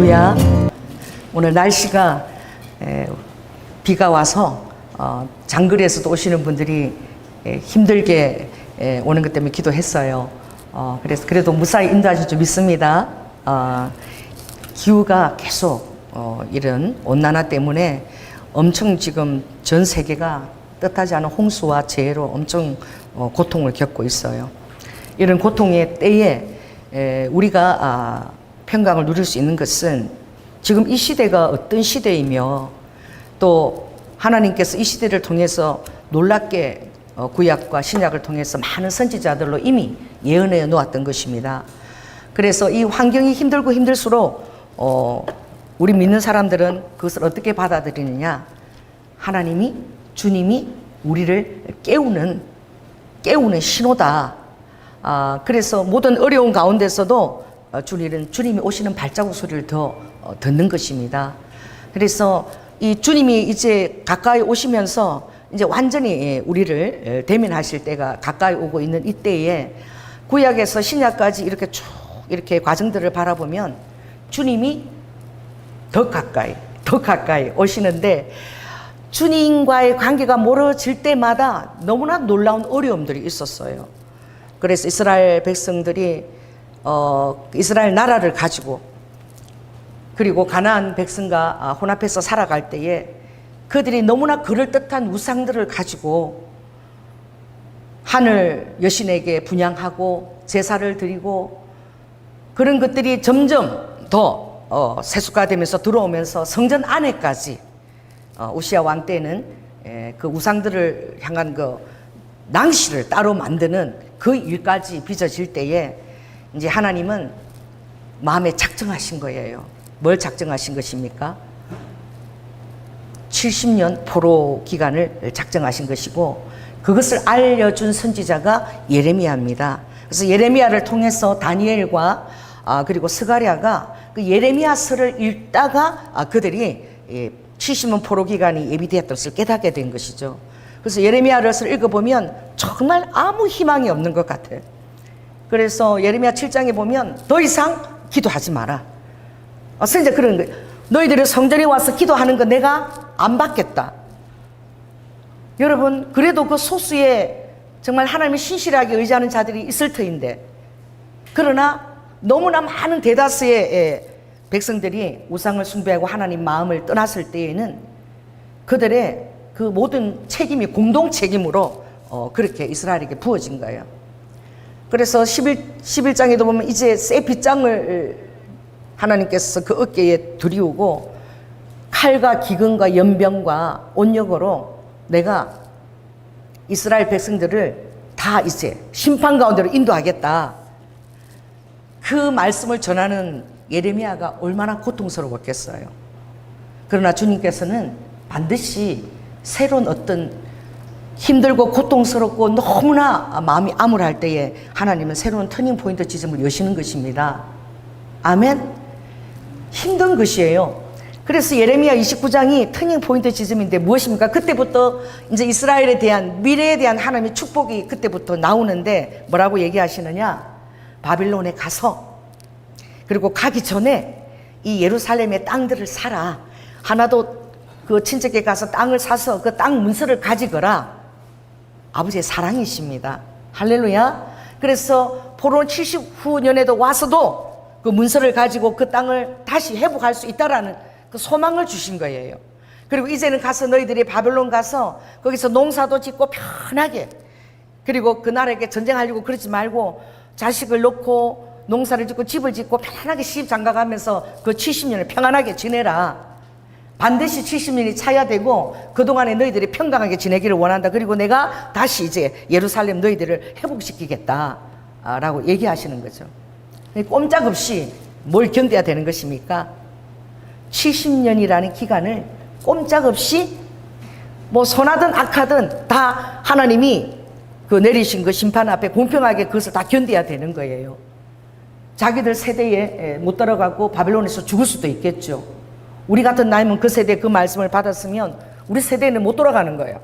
할렐루야. 오늘 날씨가 비가 와서 장거리에서도 오시는 분들이 힘들게 오는 것 때문에 기도했어요. 그래서 그래도 무사히 인도하실 줄 믿습니다. 기후가 계속 이런 온난화 때문에 엄청 지금 전 세계가 뜻하지 않은 홍수와 재해로 엄청 고통을 겪고 있어요. 이런 고통의 때에 우리가 평강을 누릴 수 있는 것은 지금 이 시대가 어떤 시대이며 또 하나님께서 이 시대를 통해서 놀랍게 구약과 신약을 통해서 많은 선지자들로 이미 예언해 놓았던 것입니다. 그래서 이 환경이 힘들고 힘들수록 우리 믿는 사람들은 그것을 어떻게 받아들이느냐, 하나님이, 주님이 우리를 깨우는 신호다. 그래서 모든 어려운 가운데서도 주님이 오시는 발자국 소리를 더 듣는 것입니다. 그래서 이 주님이 이제 가까이 오시면서 이제 완전히 우리를 대면하실 때가 가까이 오고 있는 이때에 구약에서 신약까지 이렇게 쭉 이렇게 과정들을 바라보면 주님이 더 가까이 오시는데, 주님과의 관계가 멀어질 때마다 너무나 놀라운 어려움들이 있었어요. 그래서 이스라엘 백성들이 이스라엘 나라를 가지고 그리고 가나안 백성과 혼합해서 살아갈 때에 그들이 너무나 그럴듯한 우상들을 가지고 하늘 여신에게 분향하고 제사를 드리고, 그런 것들이 점점 더 세속화되면서 들어오면서 성전 안에까지 우시야 왕 때는 그 우상들을 향한 그 낭시를 따로 만드는 그 일까지 빚어질 때에 이제 하나님은 마음에 작정하신 거예요. 뭘 작정하신 것입니까? 70년 포로 기간을 작정하신 것이고, 그것을 알려준 선지자가 예레미야입니다. 그래서 예레미야를 통해서 다니엘과 그리고 스가랴가 그 예레미야서를 읽다가 그들이 70년 포로 기간이 예비되었던 것을 깨닫게 된 것이죠. 그래서 예레미야를 읽어보면 정말 아무 희망이 없는 것 같아요. 그래서 예레미야 7장에 보면 더 이상 기도하지 마라. 선지자 그런 거예요. 너희들이 성전에 와서 기도하는 거 내가 안 받겠다. 여러분, 그래도 그 소수의 정말 하나님을 신실하게 의지하는 자들이 있을 터인데, 그러나 너무나 많은 대다수의 백성들이 우상을 숭배하고 하나님 마음을 떠났을 때에는 그들의 그 모든 책임이 공동 책임으로 그렇게 이스라엘에게 부어진 거예요. 그래서 11장에도 보면 이제 새 빗장을 하나님께서 그 어깨에 두리우고 칼과 기근과 연병과 온역으로 내가 이스라엘 백성들을 다 이제 심판 가운데로 인도하겠다. 그 말씀을 전하는 예레미야가 얼마나 고통스러웠겠어요. 그러나 주님께서는 반드시 새로운 어떤 힘들고 고통스럽고 너무나 마음이 암울할 때에 하나님은 새로운 터닝 포인트 지점을 여시는 것입니다. 아멘. 힘든 것이에요. 그래서 예레미야 29장이 터닝 포인트 지점인데 무엇입니까? 그때부터 이제 이스라엘에 대한 미래에 대한 하나님의 축복이 그때부터 나오는데 뭐라고 얘기하시느냐? 바빌론에 가서, 그리고 가기 전에 이 예루살렘의 땅들을 사라. 하나도 그 친척에 가서 땅을 사서 그 땅 문서를 가지거라. 아버지의 사랑이십니다. 할렐루야. 그래서 포로 70후년에도 와서도 그 문서를 가지고 그 땅을 다시 회복할 수 있다라는 그 소망을 주신 거예요. 그리고 이제는 가서 너희들이 바벨론 가서 거기서 농사도 짓고 편하게, 그리고 그 나라에게 전쟁하려고 그러지 말고 자식을 놓고 농사를 짓고 집을 짓고 편안하게 시집 장가가면서 그 70년을 평안하게 지내라. 반드시 70년이 차야 되고 그동안에 너희들이 평강하게 지내기를 원한다. 그리고 내가 다시 이제 예루살렘 너희들을 회복시키겠다 라고 얘기하시는 거죠. 꼼짝없이 뭘 견뎌야 되는 것입니까? 70년이라는 기간을 꼼짝없이 뭐 선하든 악하든 다 하나님이 그 내리신 그 심판 앞에 공평하게 그것을 다 견뎌야 되는 거예요. 자기들 세대에 못 들어가고 바벨론에서 죽을 수도 있겠죠. 우리 같은 나이면 그 세대에 그 말씀을 받았으면 우리 세대는 못 돌아가는 거예요.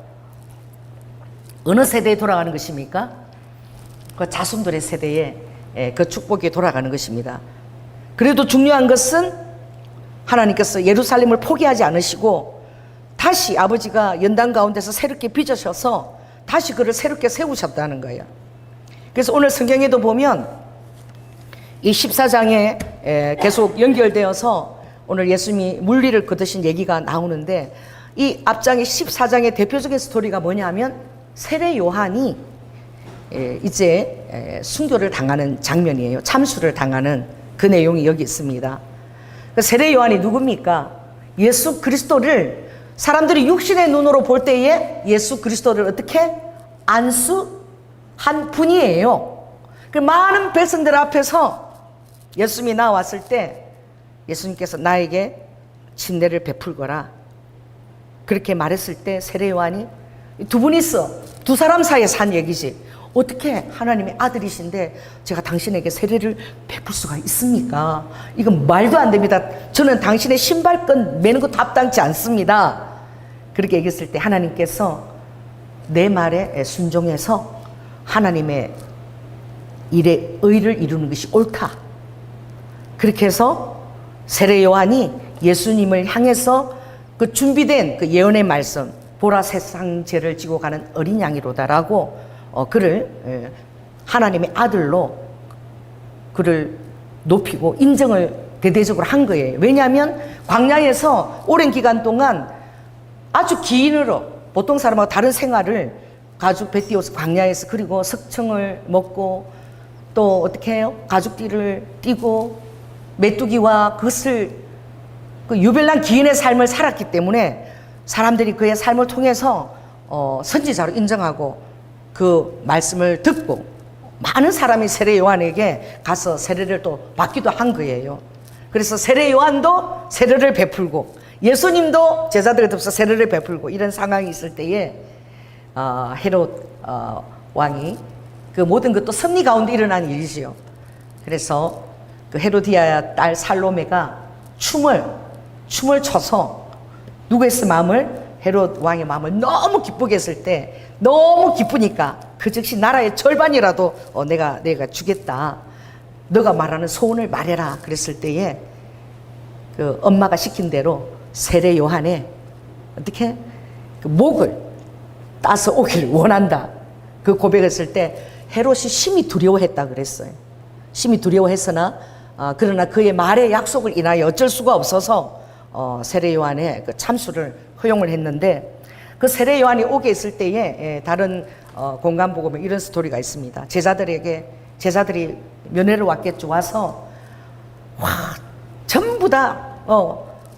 어느 세대에 돌아가는 것입니까? 그 자손들의 세대에 그 축복이 돌아가는 것입니다. 그래도 중요한 것은 하나님께서 예루살렘을 포기하지 않으시고 다시 아버지가 연단 가운데서 새롭게 빚으셔서 다시 그를 새롭게 세우셨다는 거예요. 그래서 오늘 성경에도 보면 이 14장에 계속 연결되어서 오늘 예수님이 물리를 걷으신 얘기가 나오는데, 이 앞장의 14장의 대표적인 스토리가 뭐냐면 세례 요한이 이제 순교를 당하는 장면이에요. 참수를 당하는 그 내용이 여기 있습니다. 세례 요한이 누굽니까? 예수 그리스도를 사람들이 육신의 눈으로 볼 때에 예수 그리스도를 어떻게 안수한 분이에요. 그 많은 백성들 앞에서 예수님이 나왔을 때 예수님께서 나에게 침례를 베풀거라 그렇게 말했을 때 세례 요한이, 두 분이 있어, 두 사람 사이에 산 얘기지, 어떻게 하나님의 아들이신데 제가 당신에게 세례를 베풀 수가 있습니까? 이건 말도 안 됩니다. 저는 당신의 신발끈 매는 것도 합당치 않습니다. 그렇게 얘기했을 때 하나님께서 내 말에 순종해서 하나님의 일에 의를 이루는 것이 옳다. 그렇게 해서 세례 요한이 예수님을 향해서 그 준비된 그 예언의 말씀, 보라 세상 죄를 지고 가는 어린 양이로다라고 그를 하나님의 아들로 그를 높이고 인정을 대대적으로 한 거예요. 왜냐하면 광야에서 오랜 기간 동안 아주 기인으로 보통 사람하고 다른 생활을 가죽 베띠어서 광야에서, 그리고 석청을 먹고 또 어떻게 해요? 가죽띠를 띠고 메뚜기와 그것을 그 유별난 기인의 삶을 살았기 때문에 사람들이 그의 삶을 통해서 선지자로 인정하고 그 말씀을 듣고 많은 사람이 세례 요한에게 가서 세례를 또 받기도 한 거예요. 그래서 세례 요한도 세례를 베풀고 예수님도 제자들에 대해서 세례를 베풀고 이런 상황이 있을 때에 헤롯 왕이 그 모든 것도 섭리 가운데 일어난 일이지요. 그래서 그 헤로디아의 딸 살로메가 춤을 춰서 누구의 마음을, 헤롯 왕의 마음을 너무 기쁘게 했을 때, 너무 기쁘니까 그 즉시 나라의 절반이라도 내가 주겠다. 너가 말하는 소원을 말해라. 그랬을 때에 그 엄마가 시킨 대로 세례 요한의 어떻게 그 목을 따서 오기를 원한다. 그 고백했을 때 헤롯이 심히 두려워했다 그랬어요. 심히 두려워했으나 그러나 그의 말의 약속을 인하여 어쩔 수가 없어서 세례 요한의 그 참수를 허용을 했는데, 그 세례 요한이 오게 있을 때에 다른 공간 복음에 이런 스토리가 있습니다. 제자들이 면회를 왔겠죠. 와서 전부 다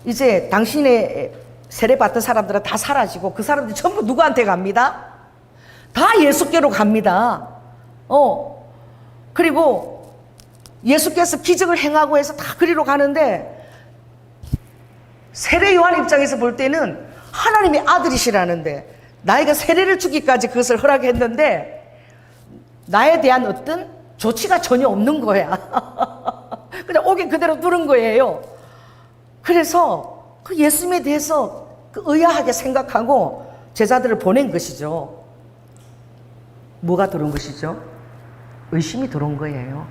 이제 당신의 세례 받던 사람들은 다 사라지고 그 사람들이 전부 누구한테 갑니다? 다 예수께로 갑니다. 그리고 예수께서 기적을 행하고 해서 다 그리로 가는데, 세례 요한 입장에서 볼 때는 하나님의 아들이시라는데 나에게 세례를 주기까지 그것을 허락했는데 나에 대한 어떤 조치가 전혀 없는 거야. 그냥 오긴 그대로 두른 거예요. 그래서 그 예수님에 대해서 그 의아하게 생각하고 제자들을 보낸 것이죠. 뭐가 들어온 것이죠? 의심이 들어온 거예요.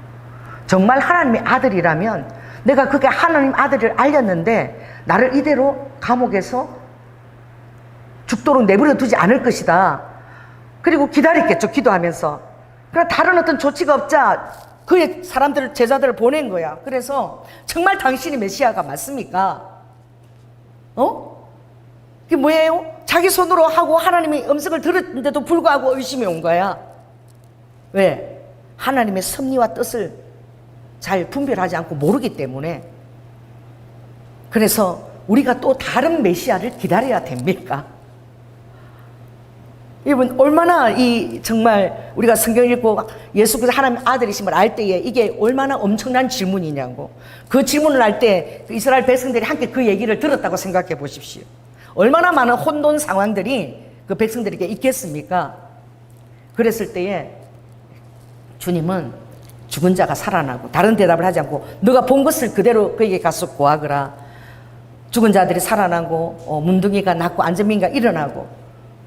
정말 하나님의 아들이라면 내가 그게 하나님 아들을 알렸는데 나를 이대로 감옥에서 죽도록 내버려 두지 않을 것이다. 그리고 기다렸겠죠, 기도하면서. 그러나 다른 어떤 조치가 없자 그의 제자들을 보낸 거야. 그래서 정말 당신이 메시아가 맞습니까? 그게 뭐예요? 자기 손으로 하고 하나님의 음성을 들었는데도 불구하고 의심이 온 거야. 왜? 하나님의 섭리와 뜻을 잘 분별하지 않고 모르기 때문에. 그래서 우리가 또 다른 메시아를 기다려야 됩니까? 여러분, 얼마나 정말 우리가 성경 읽고 예수 그리스도 하나님의 아들이심을 알 때에 이게 얼마나 엄청난 질문이냐고. 그 질문을 할 때 이스라엘 백성들이 함께 그 얘기를 들었다고 생각해 보십시오. 얼마나 많은 혼돈 상황들이 그 백성들에게 있겠습니까? 그랬을 때에 주님은 죽은 자가 살아나고 다른 대답을 하지 않고 너가 본 것을 그대로 그에게 가서 고하거라. 죽은 자들이 살아나고 문둥이가 낫고 안전민가 일어나고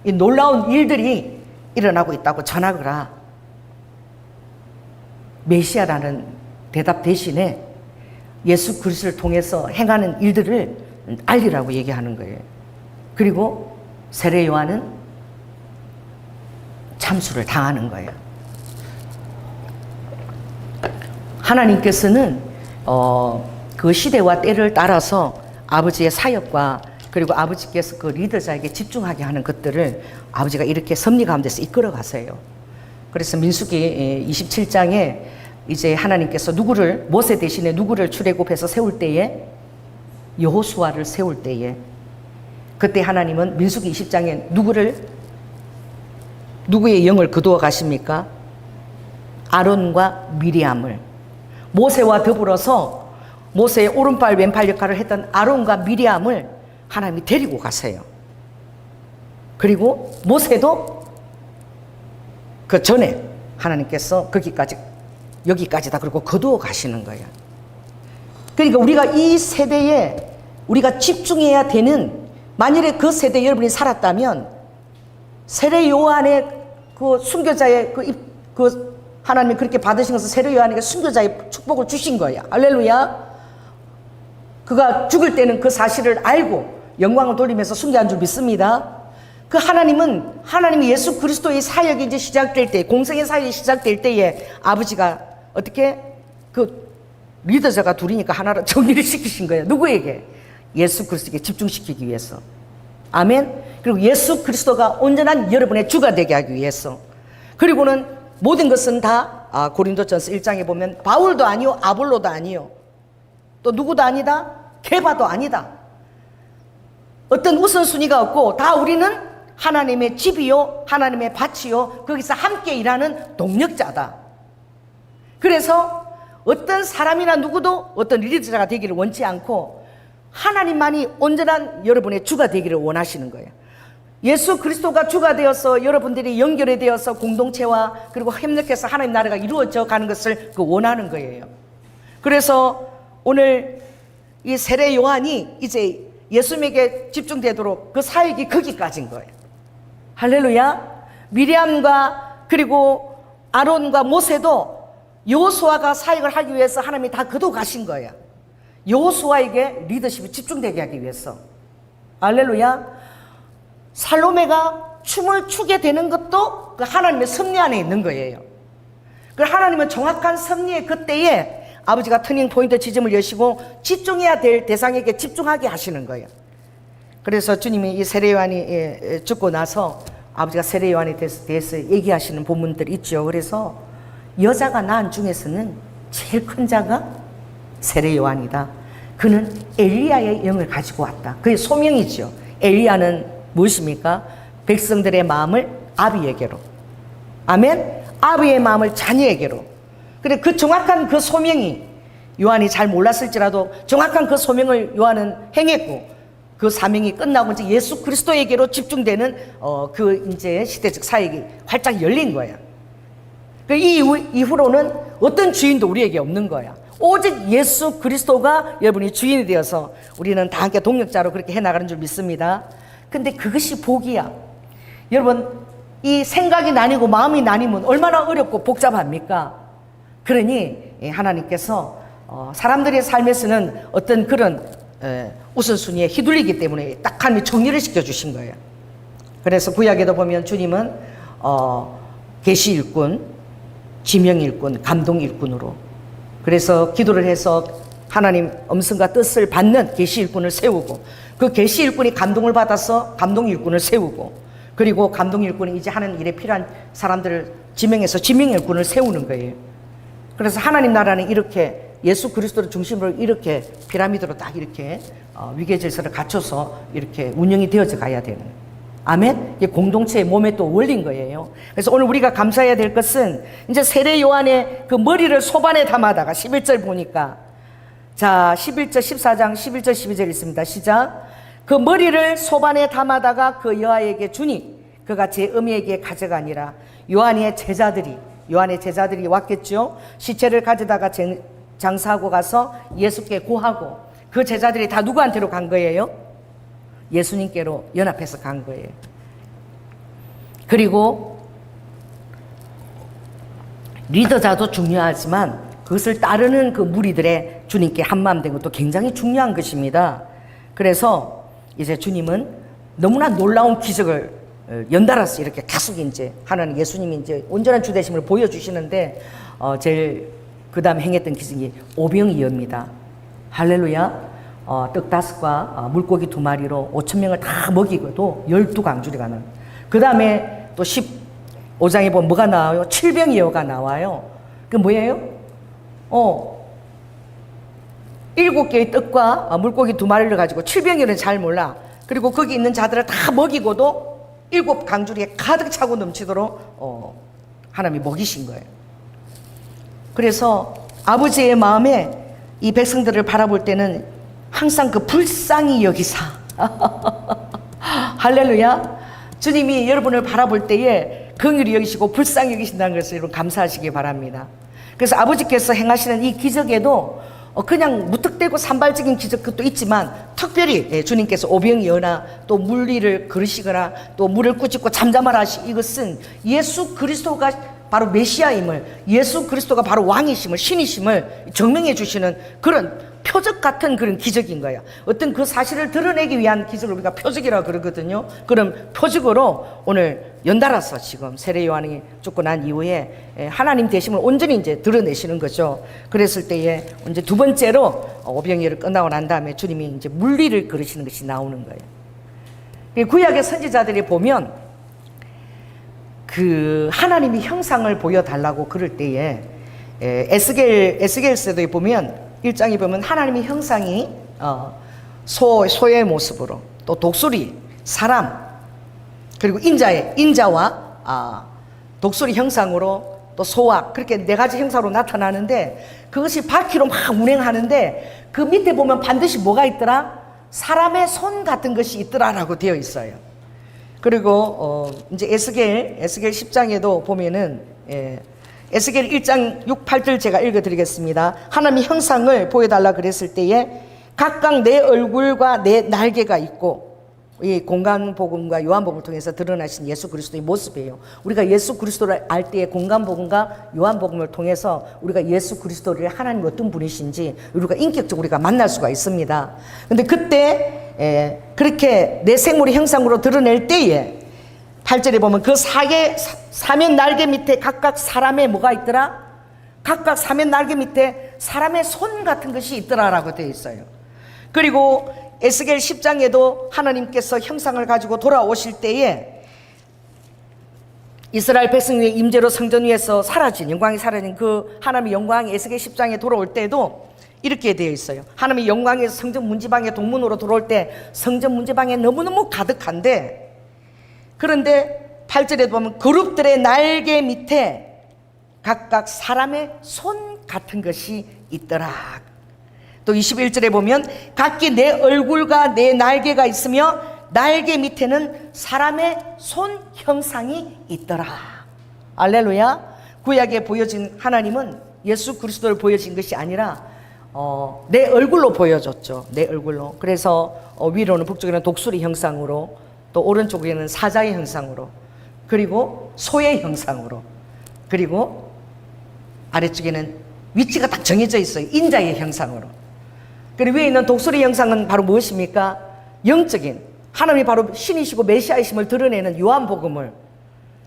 이 놀라운 일들이 일어나고 있다고 전하거라. 메시아라는 대답 대신에 예수 그리스도를 통해서 행하는 일들을 알리라고 얘기하는 거예요. 그리고 세례 요한은 참수를 당하는 거예요. 하나님께서는 그 시대와 때를 따라서 아버지의 사역과 그리고 아버지께서 그 리더자에게 집중하게 하는 것들을 아버지가 이렇게 섭리 가운데서 이끌어 가세요. 그래서 민수기 27장에 이제 하나님께서 모세 대신에 누구를 출애굽해서 세울 때에 여호수아를 세울 때에 그때 하나님은 민수기 20장에 누구의 영을 거두어 가십니까? 아론과 미리암을, 모세와 더불어서 모세의 오른팔 왼팔 역할을 했던 아론과 미리암을 하나님이 데리고 가세요. 그리고 모세도 그 전에 하나님께서 여기까지다 그리고 거두어 가시는 거예요. 그러니까 우리가 이 세대에 우리가 집중해야 되는, 만일에 그 세대에 여러분이 살았다면 세례 요한의 그 순교자의 그 하나님이 그렇게 받으신 것은 세례 요한에게 순교자의 축복을 주신 거예요. 할렐루야. 그가 죽을 때는 그 사실을 알고 영광을 돌리면서 순교한 줄 믿습니다. 그 하나님이 예수 그리스도의 사역이 이제 시작될 때, 공생의 사역이 시작될 때에 아버지가 어떻게 그 리더자가 둘이니까 하나로 정리를 시키신 거예요. 누구에게? 예수 그리스도에게 집중시키기 위해서. 아멘. 그리고 예수 그리스도가 온전한 여러분의 주가 되게 하기 위해서. 그리고는 모든 것은 다 고린도전서 1장에 보면 바울도 아니요 아볼로도 아니요 또 누구도 아니다 게바도 아니다. 어떤 우선순위가 없고 다 우리는 하나님의 집이요 하나님의 밭이요 거기서 함께 일하는 동력자다. 그래서 어떤 사람이나 누구도 어떤 리더자가 되기를 원치 않고 하나님만이 온전한 여러분의 주가 되기를 원하시는 거예요. 예수 그리스도가 주가 되어서 여러분들이 연결이 되어서 공동체와 그리고 협력해서 하나님 나라가 이루어져 가는 것을 원하는 거예요. 그래서 오늘 이 세례 요한이 이제 예수님에게 집중되도록 그 사역이 거기까지인 거예요. 할렐루야. 미리암과 그리고 아론과 모세도 여호수아가 사역을 하기 위해서 하나님이 다 거둬 가신 거예요. 여호수아에게 리더십이 집중되게 하기 위해서. 할렐루야. 살로메가 춤을 추게 되는 것도 그 하나님의 섭리 안에 있는 거예요. 그 하나님은 정확한 섭리의 그때에 아버지가 터닝 포인트 지점을 여시고 집중해야 될 대상에게 집중하게 하시는 거예요. 그래서 주님이 이 세례 요한이 죽고 나서 아버지가 세례 요한에 대해서 얘기하시는 본문들이 있죠. 그래서 여자가 낳은 중에서는 제일 큰 자가 세례 요한이다. 그는 엘리야의 영을 가지고 왔다. 그게 소명이죠. 엘리야는 무엇입니까? 백성들의 마음을 아비에게로. 아멘. 아비의 마음을 자녀에게로. 그래 그 정확한 그 소명이 요한이 잘 몰랐을지라도 정확한 그 소명을 요한은 행했고 그 사명이 끝나고 이제 예수 그리스도에게로 집중되는 그 이제 시대적 사역이 활짝 열린 거야. 그 이후로는 어떤 주인도 우리에게 없는 거야. 오직 예수 그리스도가 여러분이 주인이 되어서 우리는 다 함께 동력자로 그렇게 해나가는 줄 믿습니다. 근데 그것이 복이야. 여러분 이 생각이 나뉘고 마음이 나뉘면 얼마나 어렵고 복잡합니까? 그러니 하나님께서 사람들의 삶에서는 어떤 그런 우선순위에 휘둘리기 때문에 딱 하나님이 정리를 시켜주신 거예요. 그래서 구약에도 보면 주님은 계시 일꾼, 지명 일꾼, 감동 일꾼으로 그래서 기도를 해서 하나님 음성과 뜻을 받는 계시 일꾼을 세우고 그 계시 일꾼이 감동을 받아서 감동 일꾼을 세우고 그리고 감동 일꾼이 이제 하는 일에 필요한 사람들을 지명해서 지명 일꾼을 세우는 거예요. 그래서 하나님 나라는 이렇게 예수 그리스도를 중심으로 이렇게 피라미드로 딱 이렇게 위계 질서를 갖춰서 이렇게 운영이 되어져 가야 되는. 아멘. 이게 공동체의 몸에 또 원리인 거예요. 그래서 오늘 우리가 감사해야 될 것은 이제 세례 요한의 그 머리를 소반에 담아다가 11절 보니까 자 11절 14장 11절 12절 있습니다. 시작. 그 머리를 소반에 담아다가 그 여아에게 주니 그가 제 어미에게 가져가니라. 요한의 제자들이 왔겠죠. 시체를 가져다가 장사하고 가서 예수께 고하고 그 제자들이 다 누구한테로 간 거예요? 예수님께로 연합해서 간 거예요. 그리고 리더자도 중요하지만 그것을 따르는 그 무리들의 주님께 한마음 된 것도 굉장히 중요한 것입니다. 그래서 이제 주님은 너무나 놀라운 기적을 연달아서 이렇게 계속 이제 하나님 예수님이 이제 온전한 주되심을 보여주시는데 제일 그 다음 행했던 기적이 오병이어입니다. 할렐루야. 떡 5과 물고기 2마리로 5,000명을 다 먹이고도 12강줄이 가는. 그 다음에 또 15장에 보면 뭐가 나와요? 7병이어가 나와요. 그 뭐예요? 7개의 떡과 물고기 2마리를 가지고 7병이어는 잘 몰라. 그리고 거기 있는 자들을 다 먹이고도 7강줄이 가득 차고 넘치도록 하나님이 먹이신 거예요. 그래서 아버지의 마음에 이 백성들을 바라볼 때는 항상 그 불쌍히 여기사 할렐루야. 주님이 여러분을 바라볼 때에 긍휼히 여기시고 불쌍히 여기신다는 것을 여러분 감사하시기 바랍니다. 그래서 아버지께서 행하시는 이 기적에도 그냥 무턱대고 산발적인 기적 것도 있지만 특별히 주님께서 오병이어나 또 물 위를 걸으시거나 또 물을 꾸짖고 잠잠하라 하시, 이것은 예수 그리스도가 바로 메시아임을, 예수 그리스도가 바로 왕이심을, 신이심을 증명해 주시는 그런 표적 같은 그런 기적인 거예요. 어떤 그 사실을 드러내기 위한 기적을 우리가 표적이라고 그러거든요. 그럼 표적으로 오늘 연달아서 지금 세례 요한이 죽고 난 이후에 하나님 되심을 온전히 이제 드러내시는 거죠. 그랬을 때에 이제 두 번째로 오병이어를 끝나고 난 다음에 주님이 이제 물 위를 걸으시는 것이 나오는 거예요. 구약의 선지자들이 보면 그 하나님이 형상을 보여달라고 그럴 때에 에스겔서에 보면 1장에 보면 하나님의 형상이 소의 모습으로, 또 독수리, 사람, 그리고 인자와 독수리 형상으로, 또 소와, 그렇게 4가지 형상으로 나타나는데 그것이 바퀴로 막 운행하는데 그 밑에 보면 반드시 뭐가 있더라? 사람의 손 같은 것이 있더라라고 되어 있어요. 그리고 이제 에스겔 10장에도 보면은 에스겔 1장 6, 8절 제가 읽어드리겠습니다. 하나님의 형상을 보여달라 그랬을 때에 각각 내 얼굴과 내 날개가 있고, 이 공간복음과 요한복음을 통해서 드러나신 예수 그리스도의 모습이에요. 우리가 예수 그리스도를 알 때에 공간복음과 요한복음을 통해서 우리가 예수 그리스도를 하나님 어떤 분이신지 우리가 인격적으로 우리가 만날 수가 있습니다. 근데 그때 그렇게 내 생물의 형상으로 드러낼 때에 8절에 보면 그 사면 날개 밑에 각각 사람의 뭐가 있더라? 각각 사면 날개 밑에 사람의 손 같은 것이 있더라라고 되어 있어요. 그리고 에스겔 10장에도 하나님께서 형상을 가지고 돌아오실 때에 이스라엘 백성 위에 임재로 성전 위에서 사라진, 영광이 사라진 그 하나님의 영광이 에스겔 10장에 돌아올 때도 이렇게 되어 있어요. 하나님의 영광에서 성전 문지방의 동문으로 들어올 때 성전 문지방에 너무너무 가득한데, 그런데 8절에 보면 그룹들의 날개 밑에 각각 사람의 손 같은 것이 있더라. 또 21절에 보면 각기 내 얼굴과 내 날개가 있으며 날개 밑에는 사람의 손 형상이 있더라. 할렐루야. 구약에 보여진 하나님은 예수 그리스도를 보여진 것이 아니라 내 얼굴로 보여줬죠. 내 얼굴로. 그래서 위로는 북쪽에는 독수리 형상으로, 또 오른쪽에는 사자의 형상으로, 그리고 소의 형상으로, 그리고 아래쪽에는 위치가 딱 정해져 있어요. 인자의 형상으로. 그리고 위에 있는 독수리 형상은 바로 무엇입니까? 영적인 하나님이 바로 신이시고 메시아이심을 드러내는 요한복음을,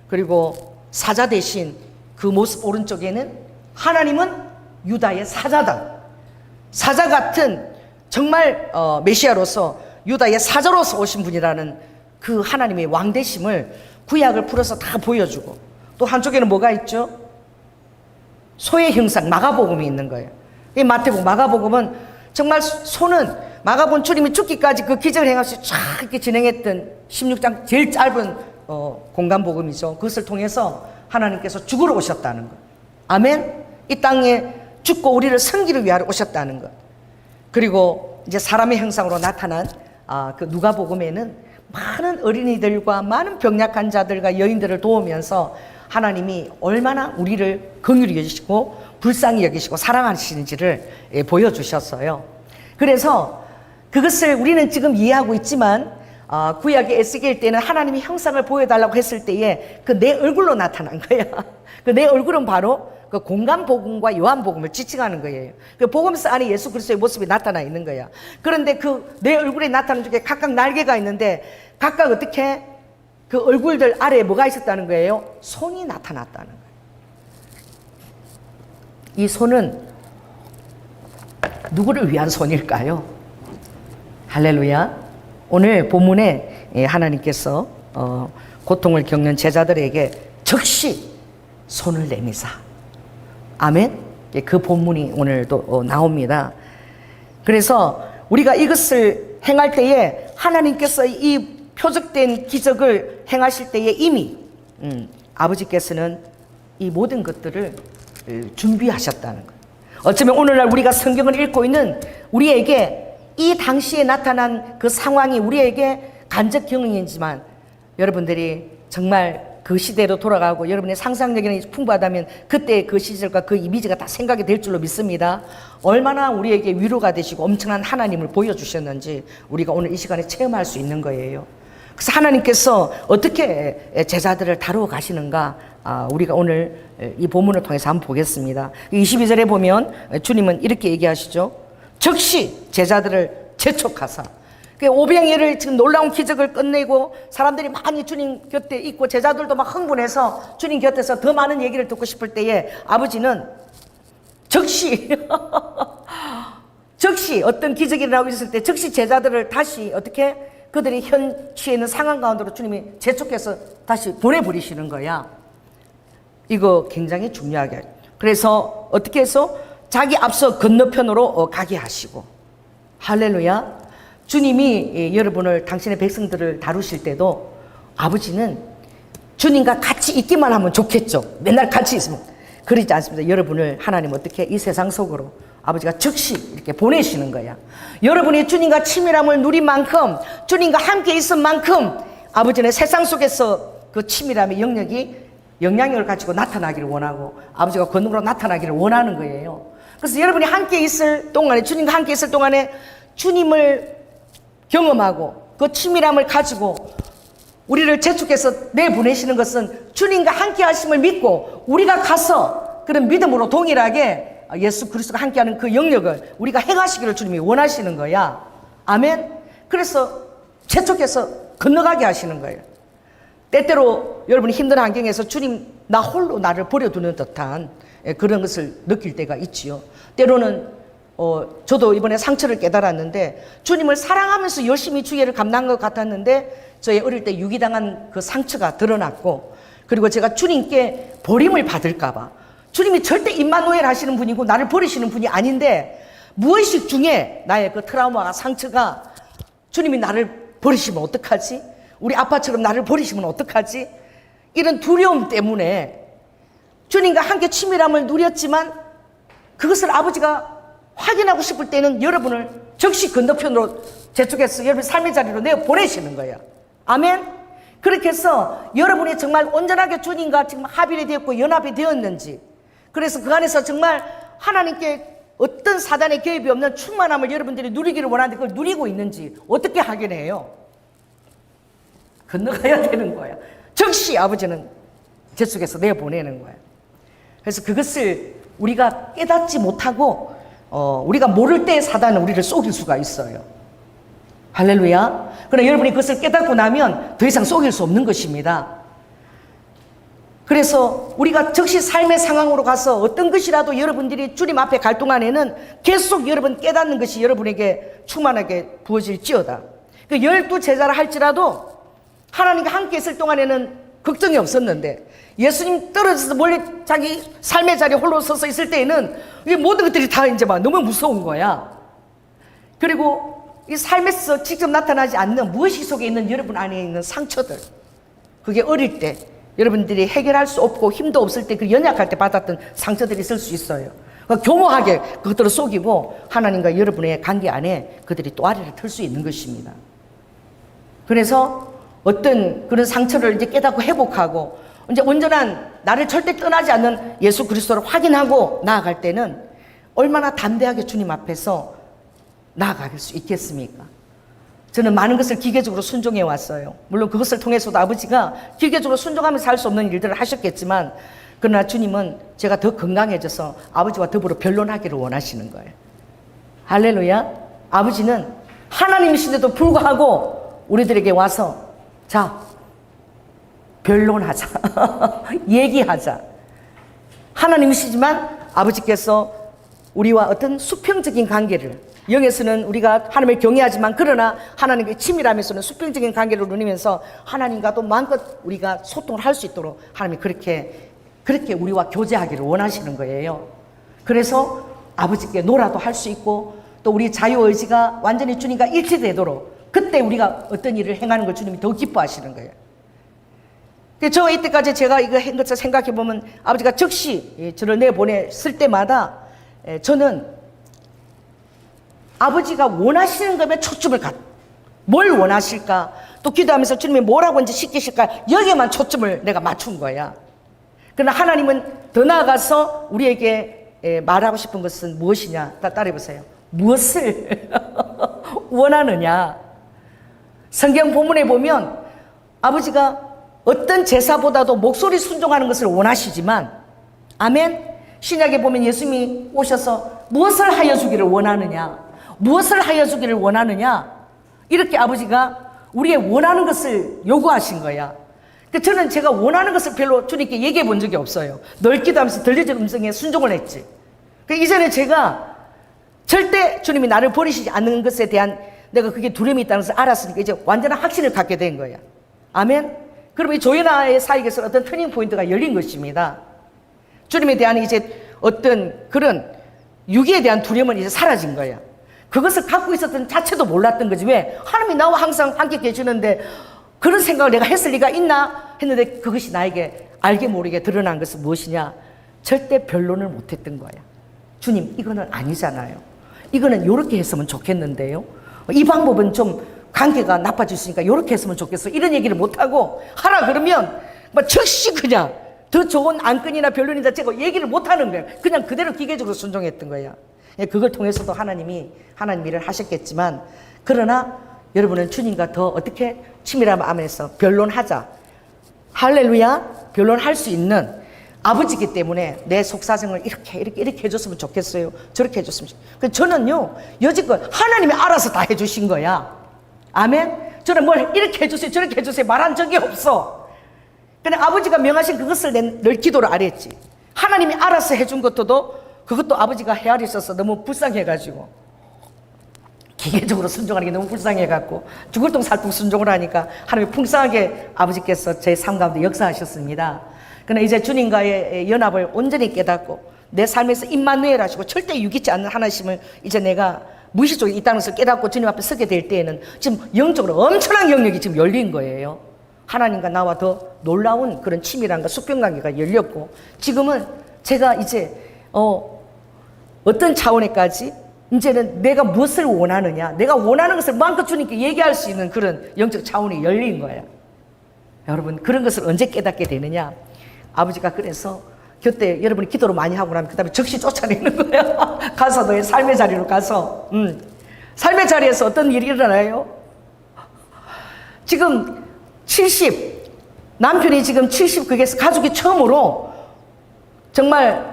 그리고 사자 대신 그 모습 오른쪽에는 하나님은 유다의 사자다, 사자 같은 정말 메시아로서 유다의 사자로서 오신 분이라는 그 하나님의 왕되심을 구약을 풀어서 다 보여주고, 또 한쪽에는 뭐가 있죠? 소의 형상, 마가복음이 있는 거예요. 이 마태복음, 마가복음은 정말 소는 마가본 주님이 죽기까지 그 기적을 행하시 쫙 이렇게 진행했던 16장 제일 짧은 공간복음이죠. 그것을 통해서 하나님께서 죽으러 오셨다는 것. 아멘. 이 땅에 죽고 우리를 섬기를 위하여 오셨다는 것. 그리고 이제 사람의 형상으로 나타난 그 누가복음에는 많은 어린이들과 많은 병약한 자들과 여인들을 도우면서 하나님이 얼마나 우리를 긍휼히 여기시고 불쌍히 여기시고 사랑하시는지를 보여주셨어요. 그래서 그것을 우리는 지금 이해하고 있지만 구약의 에스겔 때는 하나님이 형상을 보여달라고 했을 때에 그 내 얼굴로 나타난 거야. 그 내 얼굴은 바로 그 공간복음과 요한복음을 지칭하는 거예요. 그 복음서 안에 예수 그리스도의 모습이 나타나 있는 거야. 그런데 그 내 얼굴에 나타나는 중에 각각 날개가 있는데 각각 어떻게 그 얼굴들 아래에 뭐가 있었다는 거예요? 손이 나타났다는 거예요. 이 손은 누구를 위한 손일까요? 할렐루야. 오늘 본문에 하나님께서 고통을 겪는 제자들에게 즉시 손을 내미사. 아멘. 그 본문이 오늘도 나옵니다. 그래서 우리가 이것을 행할 때에 하나님께서 이 표적된 기적을 행하실 때에 이미 아버지께서는 이 모든 것들을 준비하셨다는 거예요. 어쩌면 오늘날 우리가 성경을 읽고 있는 우리에게 이 당시에 나타난 그 상황이 우리에게 간접 경험이지만 여러분들이 정말 그 시대로 돌아가고 여러분의 상상력이 풍부하다면 그때 그 시절과 그 이미지가 다 생각이 될 줄로 믿습니다. 얼마나 우리에게 위로가 되시고 엄청난 하나님을 보여주셨는지 우리가 오늘 이 시간에 체험할 수 있는 거예요. 그래서 하나님께서 어떻게 제자들을 다루어 가시는가 우리가 오늘 이 본문을 통해서 한번 보겠습니다. 22절에 보면 주님은 이렇게 얘기하시죠. 즉시 제자들을 재촉하사. 오병이어를 지금 놀라운 기적을 끝내고 사람들이 많이 주님 곁에 있고 제자들도 막 흥분해서 주님 곁에서 더 많은 얘기를 듣고 싶을 때에 아버지는 즉시 즉시 어떤 기적이 일어나고 있을 때 즉시 제자들을 다시 어떻게 그들이 현 취해 있는 상황 가운데로 주님이 재촉해서 다시 보내버리시는 거야. 이거 굉장히 중요하게. 그래서 어떻게 해서 자기 앞서 건너편으로 가게 하시고. 할렐루야. 주님이 여러분을 당신의 백성들을 다루실 때도 아버지는 주님과 같이 있기만 하면 좋겠죠. 맨날 같이 있으면. 그러지 않습니다. 여러분을 하나님 어떻게 이 세상 속으로 아버지가 즉시 이렇게 보내시는 거야. 여러분이 주님과 친밀함을 누린 만큼 주님과 함께 있은 만큼 아버지는 세상 속에서 그 친밀함의 영향력을 가지고 나타나기를 원하고 아버지가 권능으로 나타나기를 원하는 거예요. 그래서 여러분이 함께 있을 동안에 주님과 함께 있을 동안에 주님을 경험하고 그 친밀함을 가지고 우리를 재촉해서 내보내시는 것은 주님과 함께 하심을 믿고 우리가 가서 그런 믿음으로 동일하게 예수 그리스도가 함께하는 그 영역을 우리가 행하시기를 주님이 원하시는 거야. 아멘. 그래서 재촉해서 건너가게 하시는 거예요. 때때로 여러분이 힘든 환경에서 주님 나 홀로 나를 버려두는 듯한 그런 것을 느낄 때가 있지요. 때로는 저도 이번에 상처를 깨달았는데 주님을 사랑하면서 열심히 주의를 감당한 것 같았는데 저의 어릴 때 유기당한 그 상처가 드러났고 그리고 제가 주님께 버림을 받을까 봐 주님이 절대 임마누엘 하시는 분이고 나를 버리시는 분이 아닌데 무의식 중에 나의 그 트라우마가 상처가 주님이 나를 버리시면 어떡하지? 우리 아빠처럼 나를 버리시면 어떡하지? 이런 두려움 때문에 주님과 함께 친밀함을 누렸지만 그것을 아버지가 확인하고 싶을 때는 여러분을 즉시 건너편으로 재촉해서 여러분 삶의 자리로 내어 보내시는 거예요. 아멘. 그렇게 해서 여러분이 정말 온전하게 주님과 지금 합일이 되었고 연합이 되었는지 그래서 그 안에서 정말 하나님께 어떤 사단의 개입이 없는 충만함을 여러분들이 누리기를 원하는데 그걸 누리고 있는지 어떻게 확인해요? 건너가야 되는 거예요. 즉시 아버지는 재촉해서 내보내는 거예요. 그래서 그것을 우리가 깨닫지 못하고 우리가 모를 때 사단은 우리를 속일 수가 있어요. 할렐루야. 그러나 여러분이 그것을 깨닫고 나면 더 이상 속일 수 없는 것입니다. 그래서 우리가 즉시 삶의 상황으로 가서 어떤 것이라도 여러분들이 주님 앞에 갈 동안에는 계속 여러분 깨닫는 것이 여러분에게 충만하게 부어질지어다. 그 12제자라 할지라도 하나님과 함께 있을 동안에는 걱정이 없었는데 예수님 떨어져서 멀리 자기 삶의 자리에 홀로 서서 있을 때에는 이 모든 것들이 다 이제 막 너무 무서운 거야. 그리고 이 삶에서 직접 나타나지 않는 무의식 속에 있는 여러분 안에 있는 상처들, 그게 어릴 때 여러분들이 해결할 수 없고 힘도 없을 때 그 연약할 때 받았던 상처들이 있을 수 있어요. 교묘하게 그것들을 속이고 하나님과 여러분의 관계 안에 그들이 또아리를 틀 수 있는 것입니다. 그래서 어떤 그런 상처를 이제 깨닫고 회복하고 이제 온전한 나를 절대 떠나지 않는 예수 그리스도를 확인하고 나아갈 때는 얼마나 담대하게 주님 앞에서 나아갈 수 있겠습니까? 저는 많은 것을 기계적으로 순종해 왔어요. 물론 그것을 통해서도 아버지가 기계적으로 순종하면서 할 수 없는 일들을 하셨겠지만, 그러나 주님은 제가 더 건강해져서 아버지와 더불어 변론하기를 원하시는 거예요. 할렐루야. 아버지는 하나님이신데도 불구하고 우리들에게 와서 자, 변론하자. 얘기하자. 하나님이시지만 아버지께서 우리와 어떤 수평적인 관계를, 영에서는 우리가 하나님을 경외하지만 그러나 하나님께 치밀하면서는 수평적인 관계를 누리면서 하나님과도 마음껏 우리가 소통을 할 수 있도록 하나님이 그렇게 우리와 교제하기를 원하시는 거예요. 그래서 아버지께 놀아도 할 수 있고 또 우리 자유의지가 완전히 주님과 일치되도록 그때 우리가 어떤 일을 행하는 걸 주님이 더 기뻐하시는 거예요. 저 이때까지 제가 이거 한 것을 생각해 보면 아버지가 즉시 저를 내보냈을 때마다 저는 아버지가 원하시는 것에 초점을 뭘 원하실까, 또 기도하면서 주님이 뭐라고 이제 시키실까, 여기에만 초점을 내가 맞춘 거야. 그러나 하나님은 더 나아가서 우리에게 말하고 싶은 것은 무엇이냐, 따라해 보세요. 무엇을 원하느냐. 성경 본문에 보면 아버지가 어떤 제사보다도 목소리 순종하는 것을 원하시지만, 아멘. 신약에 보면 예수님이 오셔서 무엇을 하여 주기를 원하느냐, 무엇을 하여 주기를 원하느냐, 이렇게 아버지가 우리의 원하는 것을 요구하신 거야. 저는 제가 원하는 것을 별로 주님께 얘기해 본 적이 없어요. 늘 기도하면서 들려진 음성에 순종을 했지. 이전에 제가 절대 주님이 나를 버리시지 않는 것에 대한 내가 그게 두려움이 있다는 것을 알았으니까 이제 완전한 확신을 갖게 된 거야. 아멘. 그러면 이 조연아의 사역에서 어떤 터닝 포인트가 열린 것입니다. 주님에 대한 이제 어떤 그런 유기에 대한 두려움은 이제 사라진 거야. 그것을 갖고 있었던 자체도 몰랐던 거지. 왜? 하나님이 나와 항상 함께 계시는데 그런 생각을 내가 했을 리가 있나 했는데, 그것이 나에게 알게 모르게 드러난 것은 무엇이냐, 절대 변론을 못했던 거야. 주님, 이거는 아니잖아요. 이거는 이렇게 했으면 좋겠는데요. 이 방법은 좀 관계가 나빠질 수 있으니까 이렇게 했으면 좋겠어. 이런 얘기를 못하고 하라 그러면 막 즉시 그냥 더 좋은 안건이나 변론이다 제가 얘기를 못하는 거예요. 그냥 그대로 기계적으로 순종했던 거야. 그걸 통해서도 하나님이 하나님 일을 하셨겠지만, 그러나 여러분은 주님과 더 어떻게 치밀한 마음에서 변론하자. 할렐루야. 변론할 수 있는 아버지이기 때문에 내 속사정을 이렇게 해줬으면 좋겠어요. 저렇게 해줬으면 좋겠어요. 저는요, 여지껏 하나님이 알아서 다 해주신 거야. 아멘. 저는 뭘 이렇게 해주세요, 저렇게 해주세요 말한 적이 없어. 근데 아버지가 명하신 그것을 늘 기도를 안 했지. 하나님이 알아서 해준 것도 그것도 아버지가 헤아려 있어서 너무 불쌍해가지고, 기계적으로 순종하는 게 너무 불쌍해갖고 죽을 똥 살똥 순종을 하니까 하나님이 풍성하게 아버지께서 제 삶 가운데 역사하셨습니다. 그러나 이제 주님과의 연합을 온전히 깨닫고 내 삶에서 임마누엘 하시고 절대 유기치 않는 하나님을 이제 내가 무의식적으로 있다는 것을 깨닫고 주님 앞에 서게 될 때에는 지금 영적으로 엄청난 영역이 지금 열린 거예요. 하나님과 나와 더 놀라운 그런 치밀함과 수평관계가 열렸고, 지금은 제가 이제 어떤 차원에까지 이제는 내가 무엇을 원하느냐, 내가 원하는 것을 마음껏 주님께 얘기할 수 있는 그런 영적 차원이 열린 거예요. 여러분, 그런 것을 언제 깨닫게 되느냐, 아버지가 그래서 그때 여러분이 기도를 많이 하고 나면 그 다음에 즉시 쫓아내는 거예요. 가서 너의 삶의 자리로 가서 삶의 자리에서 어떤 일이 일어나요? 지금 70 남편이 지금 70 그게 가족이 처음으로 정말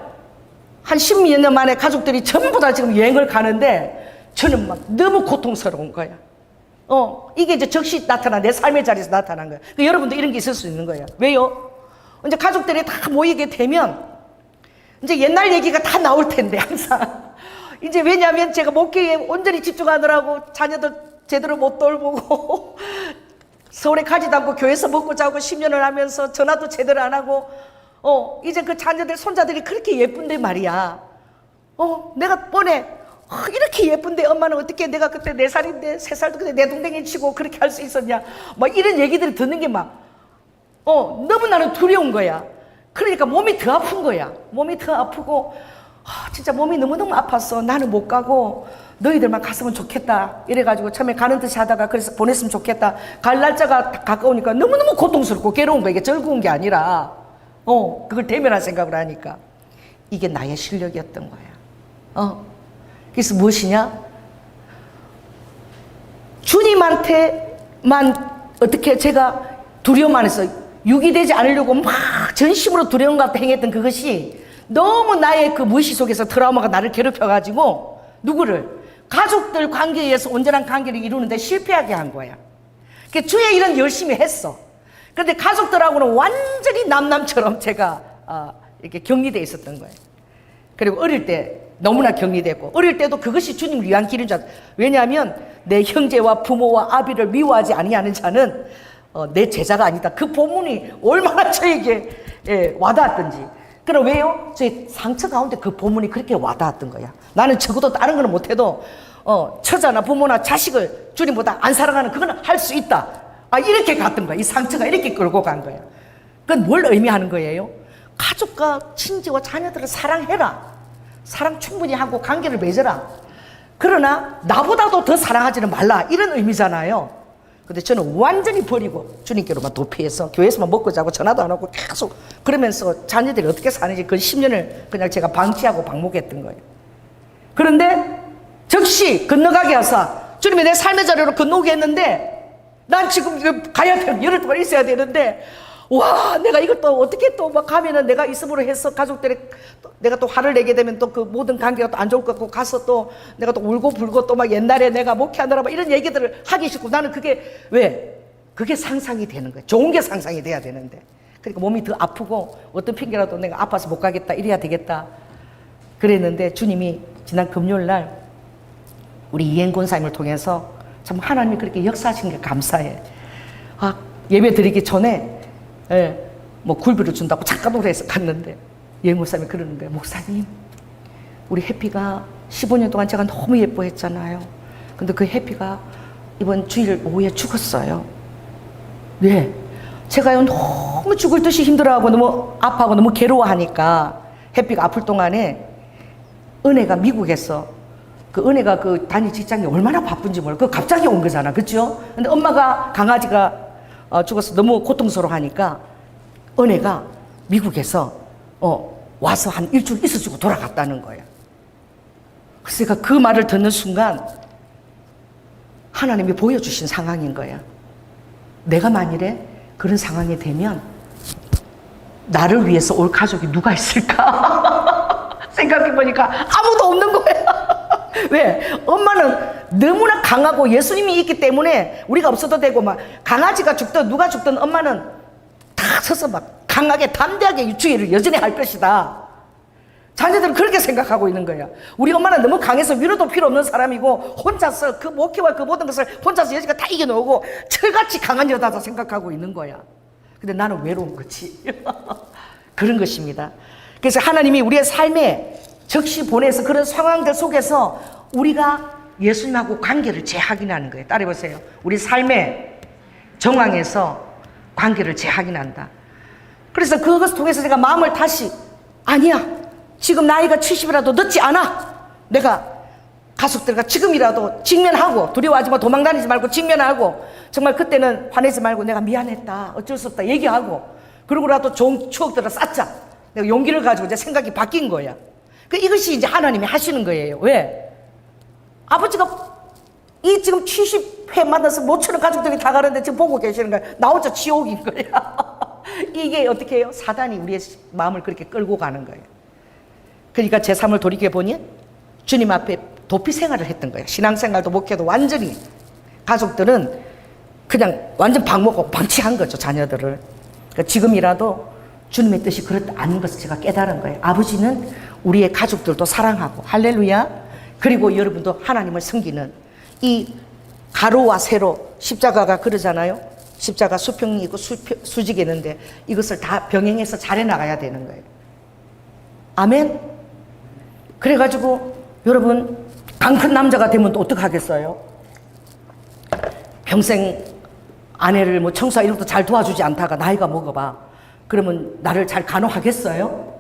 한 10몇 년 만에 가족들이 전부 다 지금 여행을 가는데 저는 막 너무 고통스러운 거야. 이게 이제 즉시 나타난 내 삶의 자리에서 나타난 거야. 여러분도 이런 게 있을 수 있는 거예요. 왜요? 이제 가족들이 다 모이게 되면 이제 옛날 얘기가 다 나올 텐데 항상 이제 왜냐하면 제가 목회에 온전히 집중하느라고 자녀들 제대로 못 돌보고 서울에 가지도 않고 교회에서 먹고 자고 10년을 하면서 전화도 제대로 안 하고 이제 그 자녀들 손자들이 그렇게 예쁜데 말이야. 내가 뻔해. 이렇게 예쁜데 엄마는 어떻게 내가 그때 4살인데 3살도 그때 내 동댕이 치고 그렇게 할 수 있었냐. 막 이런 얘기들을 듣는 게 막 너무 나는 두려운 거야. 그러니까 몸이 더 아픈 거야. 몸이 더 아프고 진짜 몸이 너무너무 아팠어. 나는 못 가고 너희들만 갔으면 좋겠다. 이래가지고 처음에 가는 듯이 하다가 그래서 보냈으면 좋겠다. 갈 날짜가 가까우니까 너무너무 고통스럽고 괴로운 거야. 이게 즐거운 게 아니라 그걸 대면할 생각을 하니까 이게 나의 실력이었던 거야. 그래서 무엇이냐? 주님한테만 어떻게 제가 두려움만 해서 유기되지 않으려고 막 전심으로 두려움과 같이 행했던 그것이 너무 나의 그 무의식 속에서 트라우마가 나를 괴롭혀가지고 누구를? 가족들 관계에 의해서 온전한 관계를 이루는데 실패하게 한 거야. 그러니까 주의 일은 열심히 했어. 그런데 가족들하고는 완전히 남남처럼 제가 이렇게 격리되어 있었던 거예요. 그리고 어릴 때 너무나 격리되고, 어릴 때도 그것이 주님을 위한 길인 줄 알았어요. 왜냐하면 내 형제와 부모와 아비를 미워하지 아니하는 자는 내 제자가 아니다. 그 본문이 얼마나 저에게 와닿았던지. 그럼 왜요? 저희 상처 가운데 그 본문이 그렇게 와닿았던 거야. 나는 적어도 다른 거는 못해도 처자나 부모나 자식을 주님보다 안 사랑하는 그거는 할 수 있다. 이렇게 갔던 거야. 이 상처가 이렇게 끌고 간 거야. 그건 뭘 의미하는 거예요? 가족과 친지와 자녀들을 사랑해라. 사랑 충분히 하고 관계를 맺어라. 그러나 나보다도 더 사랑하지는 말라. 이런 의미잖아요. 근데 저는 완전히 버리고 주님께로만 도피해서 교회에서만 먹고 자고 전화도 안 하고 계속 그러면서 자녀들이 어떻게 사는지 그 10년을 그냥 제가 방치하고 방목했던 거예요. 그런데 즉시 건너가게 하사 주님이 내 삶의 자리로 건너오게 했는데 난 지금 이거 가야 돼. 열흘 동안 있어야 되는데 와, 내가 이것도 어떻게 또 막 가면은 내가 있음으로 해서 가족들이 내가 또 화를 내게 되면 또 그 모든 관계가 또 안 좋을 것 같고 가서 또 내가 또 울고 불고 또 막 옛날에 내가 목회하느라 막 이런 얘기들을 하기 싫고 나는 그게 왜? 그게 상상이 되는 거예요. 좋은 게 상상이 돼야 되는데. 그러니까 몸이 더 아프고 어떤 핑계라도 내가 아파서 못 가겠다 이래야 되겠다. 그랬는데 주님이 지난 금요일 날 우리 이행 권사님을 통해서 참 하나님이 그렇게 역사하신 게 감사해. 예배 드리기 전에 뭐 굴비를 준다고 잠깐 오래해서 갔는데 예행 목사님이 그러는 거예요. 목사님, 우리 해피가 15년 동안 제가 너무 예뻐했잖아요. 근데 그 해피가 이번 주일 오후에 죽었어요. 네, 제가요 너무 죽을 듯이 힘들어하고 너무 아파하고 너무 괴로워하니까 해피가 아플 동안에 은혜가 미국에서 그 은혜가 그 단위 직장이 얼마나 바쁜지 몰라. 그 갑자기 온 거잖아, 그렇죠? 근데 엄마가 강아지가 죽어서 너무 고통스러워하니까 은혜가 미국에서 와서 한 일주일 있어주고 돌아갔다는 거예요. 그래서 제가 그 말을 듣는 순간 하나님이 보여주신 상황인 거예요. 내가 만일에 그런 상황이 되면 나를 위해서 올 가족이 누가 있을까 생각해보니까 아무도 없는 거예요. 왜? 엄마는 너무나 강하고 예수님이 있기 때문에 우리가 없어도 되고 막 강아지가 죽든 누가 죽든 엄마는 다 서서 막 강하게 담대하게 주의를 여전히 할 것이다. 자녀들은 그렇게 생각하고 있는 거예요. 우리 엄마는 너무 강해서 위로도 필요 없는 사람이고 혼자서 그 목회와 그 모든 것을 혼자서 여지가 다 이겨놓고 철같이 강한 여자다 생각하고 있는 거야. 근데 나는 외로운 거지. 그런 것입니다. 그래서 하나님이 우리의 삶에 적시 보내서 그런 상황들 속에서 우리가 예수님하고 관계를 재확인하는 거예요. 따라해보세요. 우리 삶의 정황에서 관계를 재확인한다. 그래서 그것을 통해서 제가 마음을 다시 아니야, 지금 나이가 70이라도 늦지 않아. 내가 가족들과 지금이라도 직면하고 두려워하지 마, 도망다니지 말고 직면하고 정말 그때는 화내지 말고 내가 미안했다, 어쩔 수 없다 얘기하고 그러고라도 좋은 추억들을 쌓자. 내가 용기를 가지고 이제 생각이 바뀐 거야. 이것이 이제 하나님이 하시는 거예요. 왜? 아버지가 이 지금 70회 만나서 모처럼 가족들이 다 가는데 지금 보고 계시는 거야. 나 혼자 지옥인 거야. 이게 어떻게 해요? 사단이 우리의 마음을 그렇게 끌고 가는 거예요. 그러니까 제 삶을 돌이켜보니 주님 앞에 도피 생활을 했던 거예요. 신앙생활도 목회도 완전히 가족들은 그냥 완전 방목하고 방치한 거죠. 자녀들을. 그러니까 지금이라도 주님의 뜻이 그렇지 않은 것을 제가 깨달은 거예요. 아버지는 우리의 가족들도 사랑하고 할렐루야. 그리고 여러분도 하나님을 섬기는 이 가로와 세로 십자가가 그러잖아요. 십자가 수평이 있고 수직이 있는데 이것을 다 병행해서 잘 해나가야 되는 거예요. 아멘. 그래가지고 여러분 강 큰 남자가 되면 또 어떡하겠어요? 평생 아내를 뭐 청소하 이런 것도 잘 도와주지 않다가 나이가 먹어봐. 그러면 나를 잘 간호하겠어요?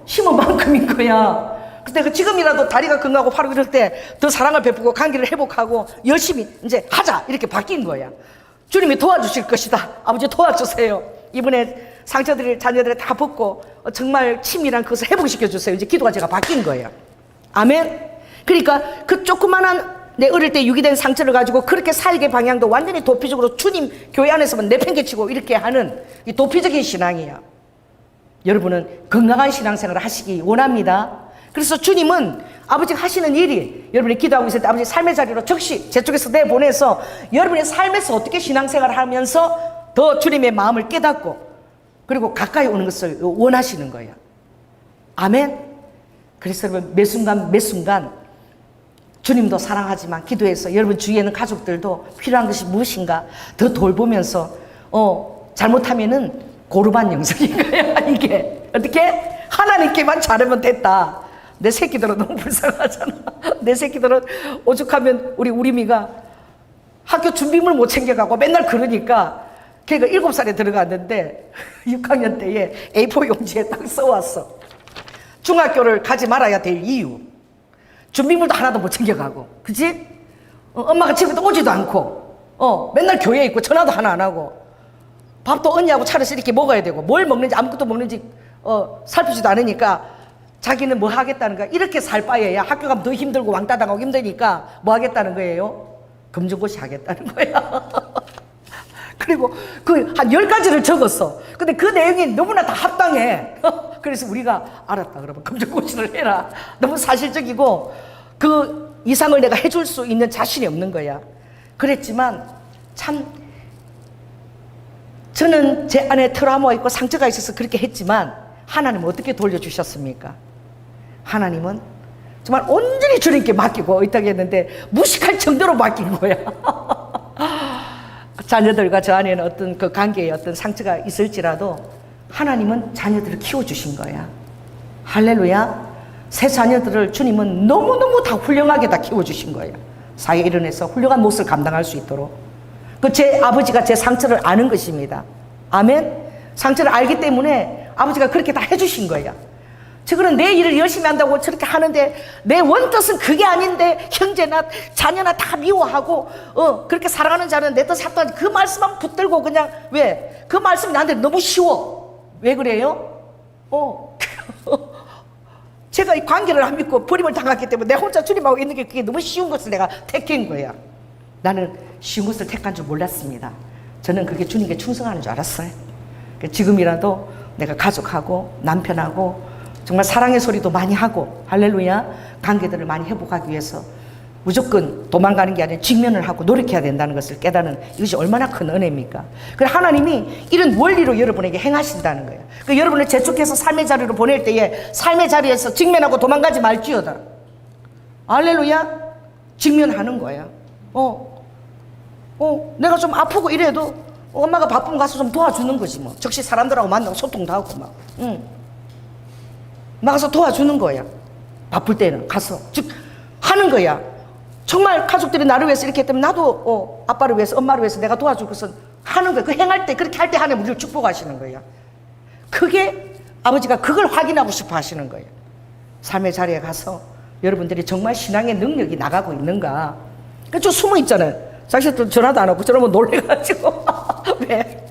심은 만큼인 거야. 근데 그 지금이라도 다리가 건강하고 팔고 이럴 때 더 사랑을 베푸고 관계를 회복하고 열심히 이제 하자 이렇게 바뀐 거야. 주님이 도와주실 것이다. 아버지 도와주세요. 이번에 상처들이 자녀들이 다 벗고 정말 친밀한 그것을 회복시켜 주세요. 이제 기도가 제가 바뀐 거예요. 아멘. 그러니까 그 조그만한 내 어릴 때 유기된 상처를 가지고 그렇게 살게 방향도 완전히 도피적으로 주님 교회 안에서만 내팽개치고 이렇게 하는 이 도피적인 신앙이야. 여러분은 건강한 신앙생활을 하시기 원합니다. 그래서 주님은 아버지가 하시는 일이 여러분이 기도하고 있을 때 아버지 삶의 자리로 즉시 제 쪽에서 내보내서 여러분의 삶에서 어떻게 신앙생활을 하면서 더 주님의 마음을 깨닫고 그리고 가까이 오는 것을 원하시는 거예요. 아멘. 그래서 여러분 매 순간 주님도 사랑하지만 기도해서 여러분 주위에 있는 가족들도 필요한 것이 무엇인가 더 돌보면서 잘못하면은 고르반 영성인 거야. 이게 어떻게 하나님께만 잘하면 됐다. 내 새끼들은 너무 불쌍하잖아. 내 새끼들은 오죽하면 우리 우리미가 학교 준비물 못 챙겨가고 맨날 그러니까 걔가 7살에 들어갔는데 6학년 때에 A4 용지에 딱 써왔어. 중학교를 가지 말아야 될 이유. 준비물도 하나도 못 챙겨가고, 그치? 엄마가 집에도 오지도 않고, 맨날 교회에 있고 전화도 하나 안 하고, 밥도 언니하고 차려서 이렇게 먹어야 되고, 뭘 먹는지 아무것도 먹는지 살피지도 않으니까 자기는 뭐 하겠다는 거야. 이렇게 살 바에야 학교 가면 더 힘들고 왕따 당하고 힘드니까 뭐 하겠다는 거예요? 금전고시 하겠다는 거야. 그리고 그 한 10가지를 적었어. 근데 그 내용이 너무나 다 합당해. 그래서 우리가 알았다. 그러면 금전고시를 해라. 너무 사실적이고 그 이상을 내가 해줄 수 있는 자신이 없는 거야. 그랬지만 참 저는 제 안에 트라우마가 있고 상처가 있어서 그렇게 했지만 하나님은 어떻게 돌려주셨습니까? 하나님은 정말 온전히 주님께 맡기고 있다고 했는데 무식할 정도로 맡긴 거야. 자녀들과 저 안에는 어떤 그 관계에 어떤 상처가 있을지라도 하나님은 자녀들을 키워주신 거야. 할렐루야. 새 자녀들을 주님은 너무너무 다 훌륭하게 다 키워주신 거예요. 사회에 일어나서 훌륭한 몫을 감당할 수 있도록. 그 제 아버지가 제 상처를 아는 것입니다. 아멘. 상처를 알기 때문에 아버지가 그렇게 다 해주신 거야. 저거는 내 일을 열심히 한다고 저렇게 하는데 내 원뜻은 그게 아닌데 형제나 자녀나 다 미워하고 그렇게 살아가는 자는 내 뜻 합당하지. 그 말씀만 붙들고 그냥 왜? 그 말씀이 나한테 너무 쉬워. 왜 그래요? 제가 이 관계를 안 믿고 버림을 당했기 때문에 내가 혼자 주님하고 있는 게 그게 너무 쉬운 것을 내가 택한 거야. 나는 쉬운 것을 택한 줄 몰랐습니다. 저는 그게 주님께 충성하는 줄 알았어요. 지금이라도 내가 가족하고 남편하고 정말 사랑의 소리도 많이 하고 할렐루야 관계들을 많이 회복하기 위해서 무조건 도망가는 게 아니라 직면을 하고 노력해야 된다는 것을 깨닫는 이것이 얼마나 큰 은혜입니까? 그래서 하나님이 이런 원리로 여러분에게 행하신다는 거예요. 그 여러분을 재촉해서 삶의 자리로 보낼 때에 삶의 자리에서 직면하고 도망가지 말지어다. 할렐루야. 직면하는 거야. 내가 좀 아프고 이래도 엄마가 바쁘면 가서 좀 도와주는 거지 뭐. 즉시 사람들하고 만나고 소통도 하고 막. 나가서 도와주는 거야. 바쁠 때는 가서 즉 하는 거야. 정말 가족들이 나를 위해서 이렇게 했다면 나도 아빠를 위해서 엄마를 위해서 내가 도와줄 것은 하는 거야. 그 행할 때 그렇게 할 때 하나님 우리를 축복하시는 거야. 그게 아버지가 그걸 확인하고 싶어 하시는 거예요. 삶의 자리에 가서 여러분들이 정말 신앙의 능력이 나가고 있는가. 좀 숨어 있잖아요. 사실 또 전화도 안 하고 저러면 놀래가지고 왜?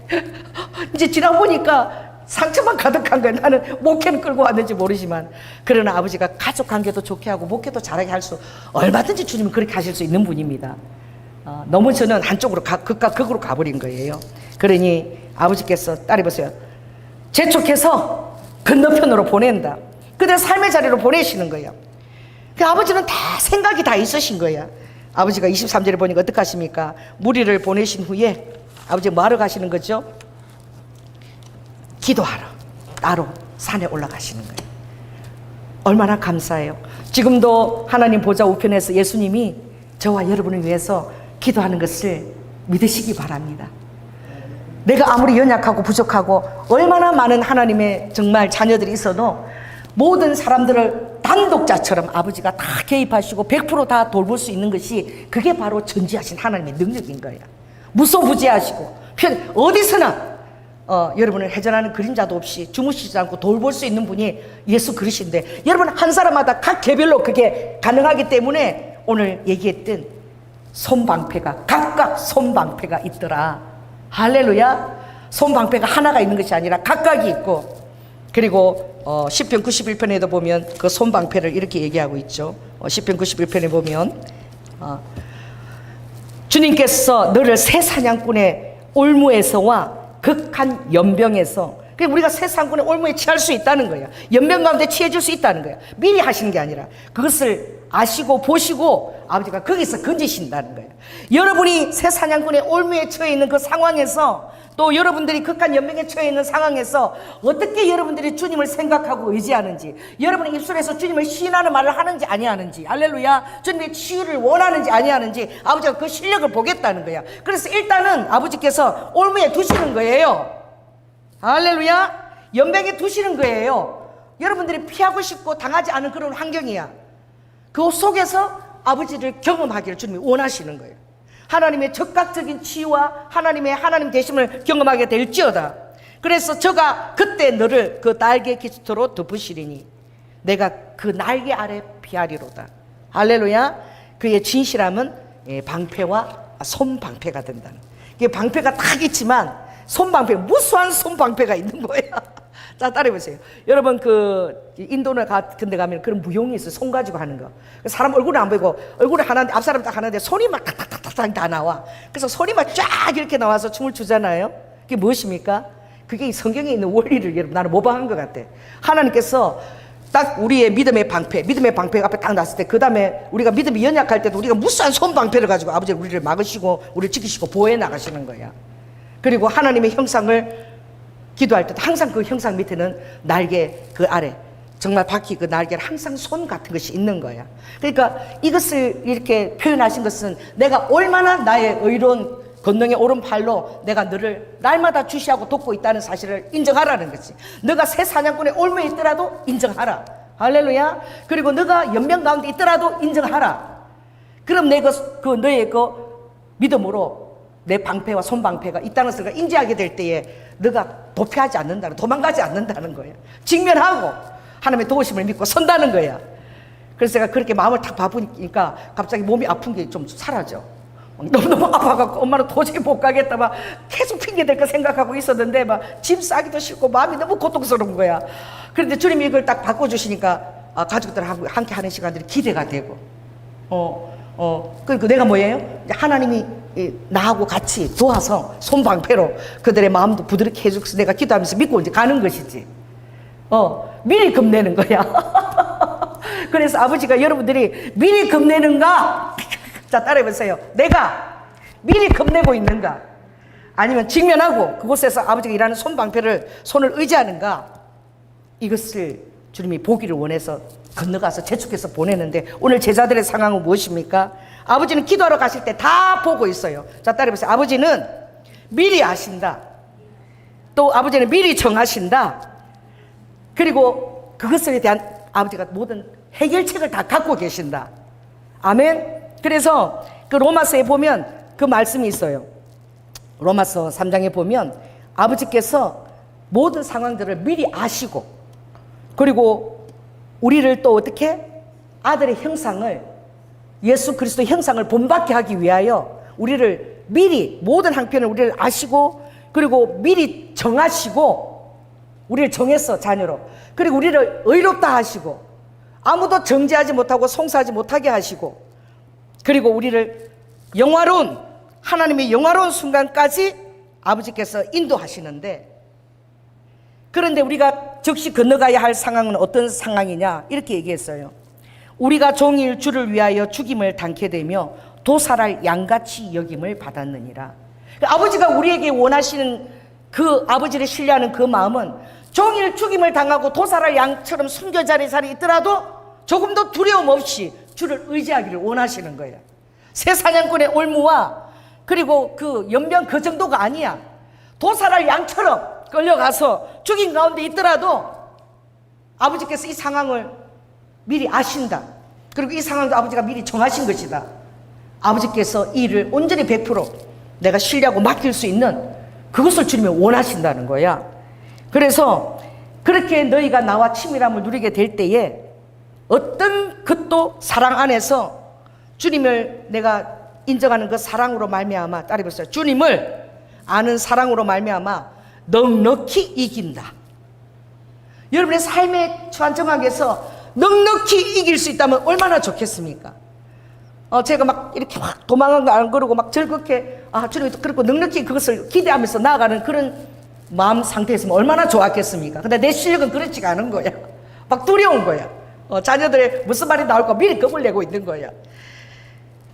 이제 지나보니까 상처만 가득한 거야. 나는 목회는 끌고 왔는지 모르지만 그러나 아버지가 가족 관계도 좋게 하고 목회도 잘하게 할 수 얼마든지 주님은 그렇게 하실 수 있는 분입니다. 너무 저는 한쪽으로 극과 극으로 가버린 거예요. 그러니 아버지께서 딸이 보세요. 재촉해서 건너편으로 보낸다. 그대 삶의 자리로 보내시는 거예요. 그 아버지는 다 생각이 다 있으신 거예요. 아버지가 23절에 보니까 어떻게 하십니까? 무리를 보내신 후에 아버지가 뭐하러 가시는 거죠? 기도하러 따로 산에 올라가시는 거예요. 얼마나 감사해요. 지금도 하나님 보좌 우편에서 예수님이 저와 여러분을 위해서 기도하는 것을 믿으시기 바랍니다. 내가 아무리 연약하고 부족하고 얼마나 많은 하나님의 정말 자녀들이 있어도 모든 사람들을 단독자처럼 아버지가 다 개입하시고 100% 돌볼 수 있는 것이 그게 바로 전지하신 하나님의 능력인 거예요. 무소부지하시고 어디서나 여러분을 회전하는 그림자도 없이 주무시지 않고 돌볼 수 있는 분이 예수 그리스도인데 여러분 한 사람마다 각 개별로 그게 가능하기 때문에 오늘 얘기했던 손방패가 각각 손방패가 있더라. 할렐루야. 손방패가 하나가 있는 것이 아니라 각각이 있고 그리고 시편 91편에도 보면 그 손방패를 이렇게 얘기하고 있죠. 시편 91편에 보면 주님께서 너를 새 사냥꾼의 올무에서와 극한 연병에서, 그러니까 우리가 새 사냥꾼의 올무에 취할 수 있다는 거예요. 연병 가운데 취해줄 수 있다는 거예요. 미리 하시는 게 아니라 그것을 아시고 보시고 아버지가 거기서 건지신다는 거예요. 여러분이 새 사냥꾼의 올무에 처해 있는 그 상황에서, 또 여러분들이 극한 연병에 처해 있는 상황에서 어떻게 여러분들이 주님을 생각하고 의지하는지, 여러분의 입술에서 주님을 시인하는 말을 하는지 아니하는지, 할렐루야, 주님의 치유를 원하는지 아니하는지 아버지가 그 실력을 보겠다는 거야. 그래서 일단은 아버지께서 올무에 두시는 거예요. 할렐루야, 연병에 두시는 거예요. 여러분들이 피하고 싶고 당하지 않은 그런 환경이야. 그 속에서 아버지를 경험하기를 주님이 원하시는 거예요. 하나님의 적극적인 치유와 하나님 되심을 경험하게 될지어다. 그래서 저가 그때 너를 그 날개 깃으로 덮으시리니 내가 그 날개 아래 피하리로다. 할렐루야. 그의 진실함은 방패와 손방패가 된다는. 이게 방패가 딱 있지만 손방패, 무수한 손방패가 있는 거예요. 자, 따라해보세요. 여러분, 인도네 같은 데 가면 그런 무용이 있어요. 손 가지고 하는 거. 사람 얼굴은 안 보이고, 얼굴에 하나인데, 앞사람 딱 하나인데, 손이 막 탁탁탁탁 다 나와. 그래서 손이 막 쫙 이렇게 나와서 춤을 추잖아요. 그게 무엇입니까? 그게 이 성경에 있는 원리를 여러분, 나는 모방한 것 같아. 하나님께서 딱 우리의 믿음의 방패가 앞에 딱 놨을 때, 그 다음에 우리가 믿음이 연약할 때도 우리가 무수한 손방패를 가지고 아버지가 우리를 막으시고, 우리를 지키시고, 보호해 나가시는 거야. 그리고 하나님의 형상을 기도할 때도 항상 그 형상 밑에는 날개 그 아래 정말 바퀴 그 날개를 항상 손 같은 것이 있는 거야. 그러니까 이것을 이렇게 표현하신 것은 내가 얼마나 나의 의로운 권능의 오른팔로 내가 너를 날마다 주시하고 돕고 있다는 사실을 인정하라는 거지. 너가 새 사냥꾼의 올무에 있더라도 인정하라. 할렐루야. 그리고 너가 연병 가운데 있더라도 인정하라. 그럼 너의 그 믿음으로 내 방패와 손방패가 있다는 것을 인지하게 될 때에 너가 도피하지 않는다는, 도망가지 않는다는 거예요. 직면하고 하나님의 도우심을 믿고 선다는 거야. 그래서 제가 그렇게 마음을 탁 바쁘니까 갑자기 몸이 아픈 게 좀 사라져. 너무너무 아파갖고 엄마는 도저히 못 가겠다 막 계속 핑계댈 거 생각하고 있었는데 막 짐 싸기도 싫고 마음이 너무 고통스러운 거야. 그런데 주님이 이걸 딱 바꿔주시니까 가족들하고 함께 하는 시간들이 기대가 되고 그리고 내가 뭐예요? 하나님이 나하고 같이 도와서 손방패로 그들의 마음도 부드럽게 해주고서 내가 기도하면서 믿고 이제 가는 것이지. 미리 겁내는 거야. 그래서 아버지가 여러분들이 미리 겁내는가? 자, 따라해보세요. 내가 미리 겁내고 있는가? 아니면 직면하고 그곳에서 아버지가 일하는 손방패를 손을 의지하는가? 이것을 주님이 보기를 원해서 건너가서 재촉해서 보내는데, 오늘 제자들의 상황은 무엇입니까? 아버지는 기도하러 가실 때 다 보고 있어요. 자, 따라해보세요. 아버지는 미리 아신다. 또 아버지는 미리 정하신다. 그리고 그것에 대한 아버지가 모든 해결책을 다 갖고 계신다. 아멘. 그래서 그 로마서에 보면 그 말씀이 있어요. 로마서 3장에 보면 아버지께서 모든 상황들을 미리 아시고, 그리고 우리를 또 어떻게 아들의 형상을, 예수 그리스도 형상을 본받게 하기 위하여 우리를 미리 모든 형편을 우리를 아시고, 그리고 미리 정하시고 우리를 정했어, 자녀로. 그리고 우리를 의롭다 하시고 아무도 정죄하지 못하고 송사하지 못하게 하시고, 그리고 우리를 영화로운, 하나님의 영화로운 순간까지 아버지께서 인도하시는데, 그런데 우리가 즉시 건너가야 할 상황은 어떤 상황이냐, 이렇게 얘기했어요. 우리가 종일 주를 위하여 죽임을 당케 되며 도살할 양같이 여김을 받았느니라. 아버지가 우리에게 원하시는 그 아버지를 신뢰하는 그 마음은 종일 죽임을 당하고 도살할 양처럼 숨겨자리 자리에 있더라도 조금도 두려움 없이 주를 의지하기를 원하시는 거예요. 새 사냥꾼의 올무와 그리고 그 연병 그 정도가 아니야. 도살할 양처럼 끌려가서 죽인 가운데 있더라도 아버지께서 이 상황을 미리 아신다. 그리고 이 상황도 아버지가 미리 정하신 것이다. 아버지께서 이 일을 온전히 100% 내가 신뢰하고 맡길 수 있는 그것을 주님이 원하신다는 거야. 그래서 그렇게 너희가 나와 친밀함을 누리게 될 때에 어떤 것도 사랑 안에서 주님을 내가 인정하는 그 사랑으로 말미암아, 따라해보세요. 주님을 아는 사랑으로 말미암아 넉넉히 이긴다. 여러분의 삶의 처한 정황에서 넉넉히 이길 수 있다면 얼마나 좋겠습니까? 제가 막 이렇게 막 도망간 거 안 그러고 막 즐겁게 주님이 그렇고 넉넉히 그것을 기대하면서 나아가는 그런 마음 상태였으면 얼마나 좋았겠습니까? 근데 내 실력은 그렇지가 않은 거야. 막 두려운 거야. 자녀들의 무슨 말이 나올까 미리 겁을 내고 있는 거야.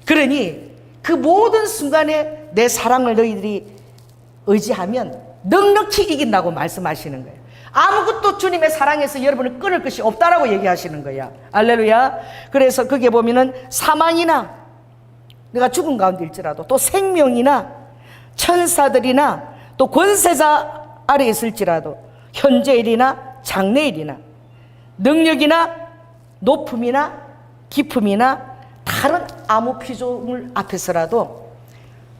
그러니 그 모든 순간에 내 사랑을 너희들이 의지하면 넉넉히 이긴다고 말씀하시는 거예요. 아무것도 주님의 사랑에서 여러분을 끊을 것이 없다라고 얘기하시는 거야. 알렐루야. 그래서 거기에 보면은 사망이나 내가 죽은 가운데 일지라도 또 생명이나 천사들이나 또 권세자 아래에 있을지라도 현재일이나 장래일이나 능력이나 높음이나 깊음이나 다른 아무 피조물 앞에서라도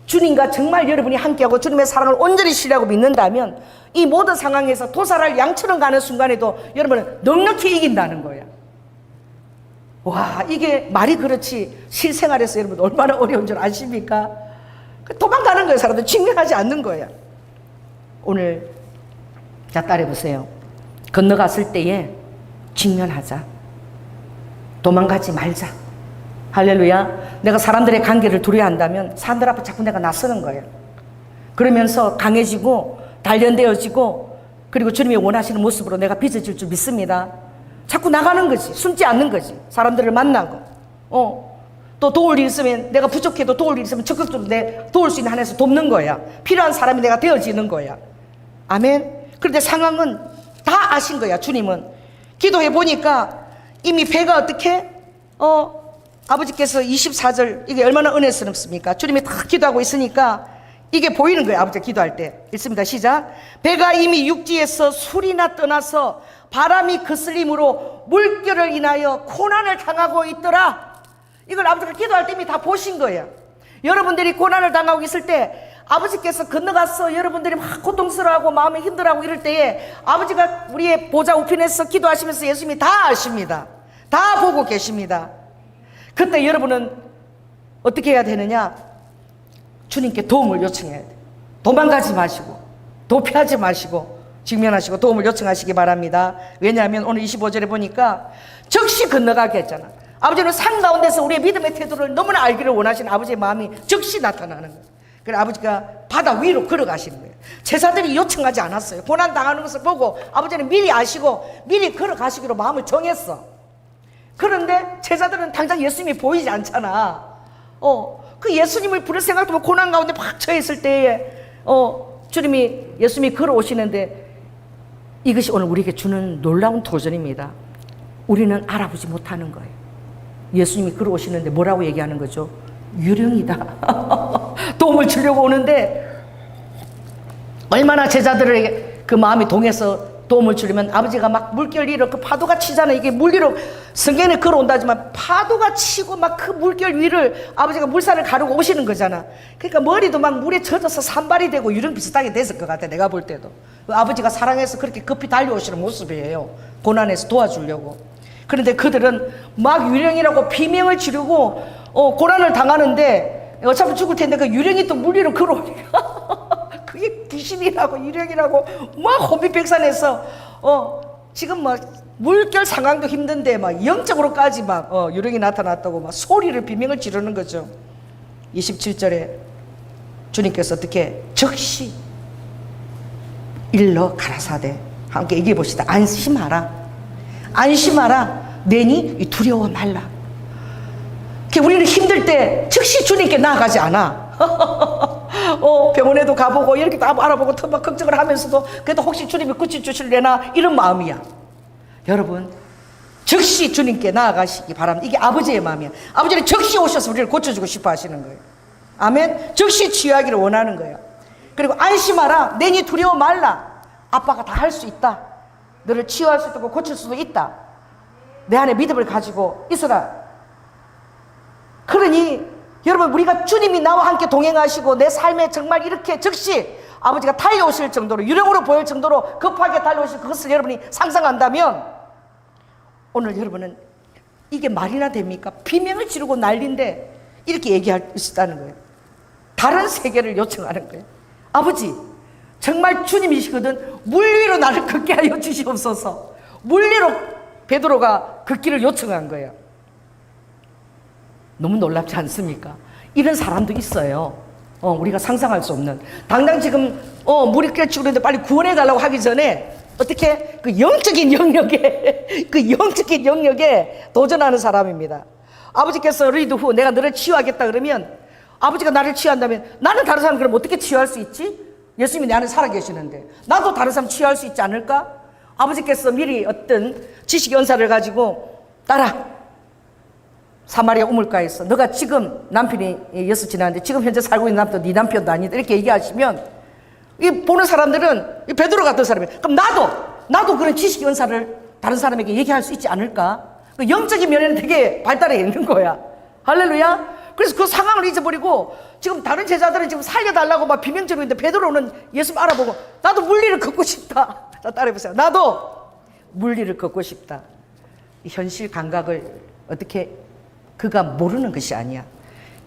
주님과 정말 여러분이 함께하고 주님의 사랑을 온전히 신뢰하고 믿는다면 이 모든 상황에서 도살할 양처럼 가는 순간에도 여러분은 넉넉히 이긴다는 거야. 와, 이게 말이 그렇지 실생활에서 여러분 얼마나 어려운 줄 아십니까? 도망가는 거예요. 사람들 직면하지 않는 거야. 오늘 자 따라해보세요. 건너갔을 때에 직면하자. 도망가지 말자. 할렐루야. 내가 사람들의 관계를 두려워한다면 사람들 앞에 자꾸 내가 나서는 거예요. 그러면서 강해지고 단련되어지고 그리고 주님이 원하시는 모습으로 내가 빚어질 줄 믿습니다. 자꾸 나가는 거지. 숨지 않는 거지. 사람들을 만나고 또 도울 일 있으면 내가 부족해도 도울 일 있으면 적극적으로 내 도울 수 있는 한에서 돕는 거야. 필요한 사람이 내가 되어지는 거야. 아멘. 그런데 상황은 다 아신 거야. 주님은 기도해 보니까 이미 배가 어떻게 아버지께서 24절 이게 얼마나 은혜스럽습니까? 주님이 다 기도하고 있으니까 이게 보이는 거예요. 아버지가 기도할 때. 읽습니다. 시작. 배가 이미 육지에서 술이나 떠나서 바람이 거슬림으로 물결을 인하여 고난을 당하고 있더라. 이걸 아버지가 기도할 때 이미 다 보신 거예요. 여러분들이 고난을 당하고 있을 때 아버지께서 건너가서 여러분들이 막 고통스러워하고 마음이 힘들어하고 이럴 때에 아버지가 우리의 보좌 우편에서 기도하시면서 예수님이 다 아십니다. 다 보고 계십니다. 그때 여러분은 어떻게 해야 되느냐? 주님께 도움을 요청해야 돼요. 도망가지 마시고 도피하지 마시고 직면하시고 도움을 요청하시기 바랍니다. 왜냐하면 오늘 25절에 보니까 즉시 건너가게 했잖아. 아버지는 산 가운데서 우리의 믿음의 태도를 너무나 알기를 원하시는 아버지의 마음이 즉시 나타나는 거예요. 그래서 아버지가 바다 위로 걸어가시는 거예요. 제자들이 요청하지 않았어요. 고난 당하는 것을 보고 아버지는 미리 아시고 미리 걸어가시기로 마음을 정했어. 그런데 제자들은 당장 예수님이 보이지 않잖아. 그 예수님을 부를 생각도 못 고난 가운데 막 처했을 때에 주님이 예수님이 걸어오시는데 이것이 오늘 우리에게 주는 놀라운 도전입니다. 우리는 알아보지 못하는 거예요. 예수님이 걸어오시는데 뭐라고 얘기하는 거죠? 유령이다. 도움을 주려고 오는데 얼마나 제자들에게 그 마음이 동해서 도움을 주려면 아버지가 막 물결 위로 그 파도가 치잖아요. 이게 물 위로 성경에 걸어온다지만 파도가 치고 막 그 물결 위를 아버지가 물살을 가르고 오시는 거잖아. 그러니까 머리도 막 물에 젖어서 산발이 되고 유령 비슷하게 됐을 것 같아. 내가 볼 때도 아버지가 사랑해서 그렇게 급히 달려오시는 모습이에요. 고난에서 도와주려고. 그런데 그들은 막 유령이라고 비명을 지르고 고난을 당하는데 어차피 죽을 텐데 그 유령이 또 물 위로 걸어오니까 그게 귀신이라고 유령이라고 막 혼비백산해서 지금 막 물결 상황도 힘든데 막 영적으로까지 막 유령이 나타났다고 막 소리를 비명을 지르는 거죠. 27절에 주님께서 어떻게 즉시 일러 가라사대 함께 얘기해 봅시다. 안심하라. 안심하라. 내니 두려워 말라. 우리는 힘들 때 즉시 주님께 나아가지 않아. 병원에도 가보고 이렇게 다 알아보고 막 걱정을 하면서도 그래도 혹시 주님이 고쳐주실래나 이런 마음이야. 여러분 즉시 주님께 나아가시기 바랍니다. 이게 아버지의 마음이야. 아버지는 즉시 오셔서 우리를 고쳐주고 싶어 하시는 거예요. 아멘. 즉시 치유하기를 원하는 거예요. 그리고 안심하라. 내니 두려워 말라. 아빠가 다 할 수 있다. 너를 치유할 수 있고 고칠 수도 있다. 내 안에 믿음을 가지고 있어라. 그러니 여러분 우리가 주님이 나와 함께 동행하시고 내 삶에 정말 이렇게 즉시 아버지가 달려오실 정도로 유령으로 보일 정도로 급하게 달려오실 그것을 여러분이 상상한다면 오늘 여러분은 이게 말이나 됩니까? 비명을 지르고 난리인데 이렇게 얘기할 수 있다는 거예요. 다른 세계를 요청하는 거예요. 아버지 정말 주님이시거든 물 위로 나를 걷게 하여 주시옵소서. 물 위로 베드로가 걷기를 요청한 거예요. 너무 놀랍지 않습니까? 이런 사람도 있어요. 우리가 상상할 수 없는. 당장 지금 물이 끓여치고 있는데 빨리 구원해 달라고 하기 전에 어떻게 그 영적인 영역에 도전하는 사람입니다. 아버지께서 리드 후 내가 너를 치유하겠다 그러면, 아버지가 나를 치유한다면 나는 다른 사람 그럼 어떻게 치유할 수 있지? 예수님이 내 안에 살아계시는데 나도 다른 사람 치유할 수 있지 않을까? 아버지께서 미리 어떤 지식 연사를 가지고 따라 사마리아 우물가에서 너가 지금 남편이 6 지났는데 지금 현재 살고 있는 남편도 네 남편도 아니다 이렇게 얘기하시면 이 보는 사람들은 이 베드로 같은 사람이 그럼 나도 그런 지식 연사를 다른 사람에게 얘기할 수 있지 않을까? 그 영적인 면에는 되게 발달해 있는 거야. 할렐루야. 그래서 그 상황을 잊어버리고 지금 다른 제자들은 지금 살려달라고 막 비명지르고 있는데 베드로는 예수 알아보고 나도 물리를 걷고 싶다. 자, 따라해보세요. 나도 물리를 걷고 싶다. 이 현실 감각을 어떻게 그가 모르는 것이 아니야.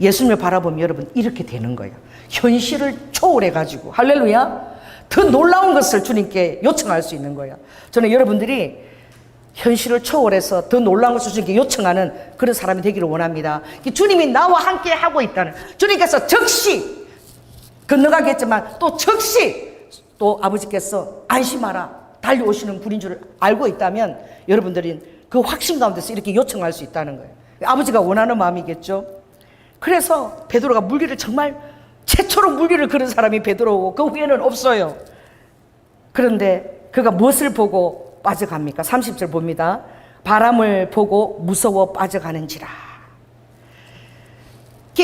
예수님을 바라보면 여러분 이렇게 되는 거예요. 현실을 초월해가지고 할렐루야. 더 놀라운 것을 주님께 요청할 수 있는 거예요. 저는 여러분들이 현실을 초월해서 더 놀라운 것을 주님께 요청하는 그런 사람이 되기를 원합니다. 주님이 나와 함께 하고 있다는, 주님께서 즉시 건너가겠지만 또 즉시 또 아버지께서 안심하라 달려오시는 분인 줄 알고 있다면 여러분들은 그 확신 가운데서 이렇게 요청할 수 있다는 거예요. 아버지가 원하는 마음이겠죠. 그래서 베드로가 물길을 정말 최초로 물길을 걸은 사람이 베드로고 그 후에는 없어요. 그런데 그가 무엇을 보고 빠져갑니까? 30절 봅니다. 바람을 보고 무서워 빠져가는지라.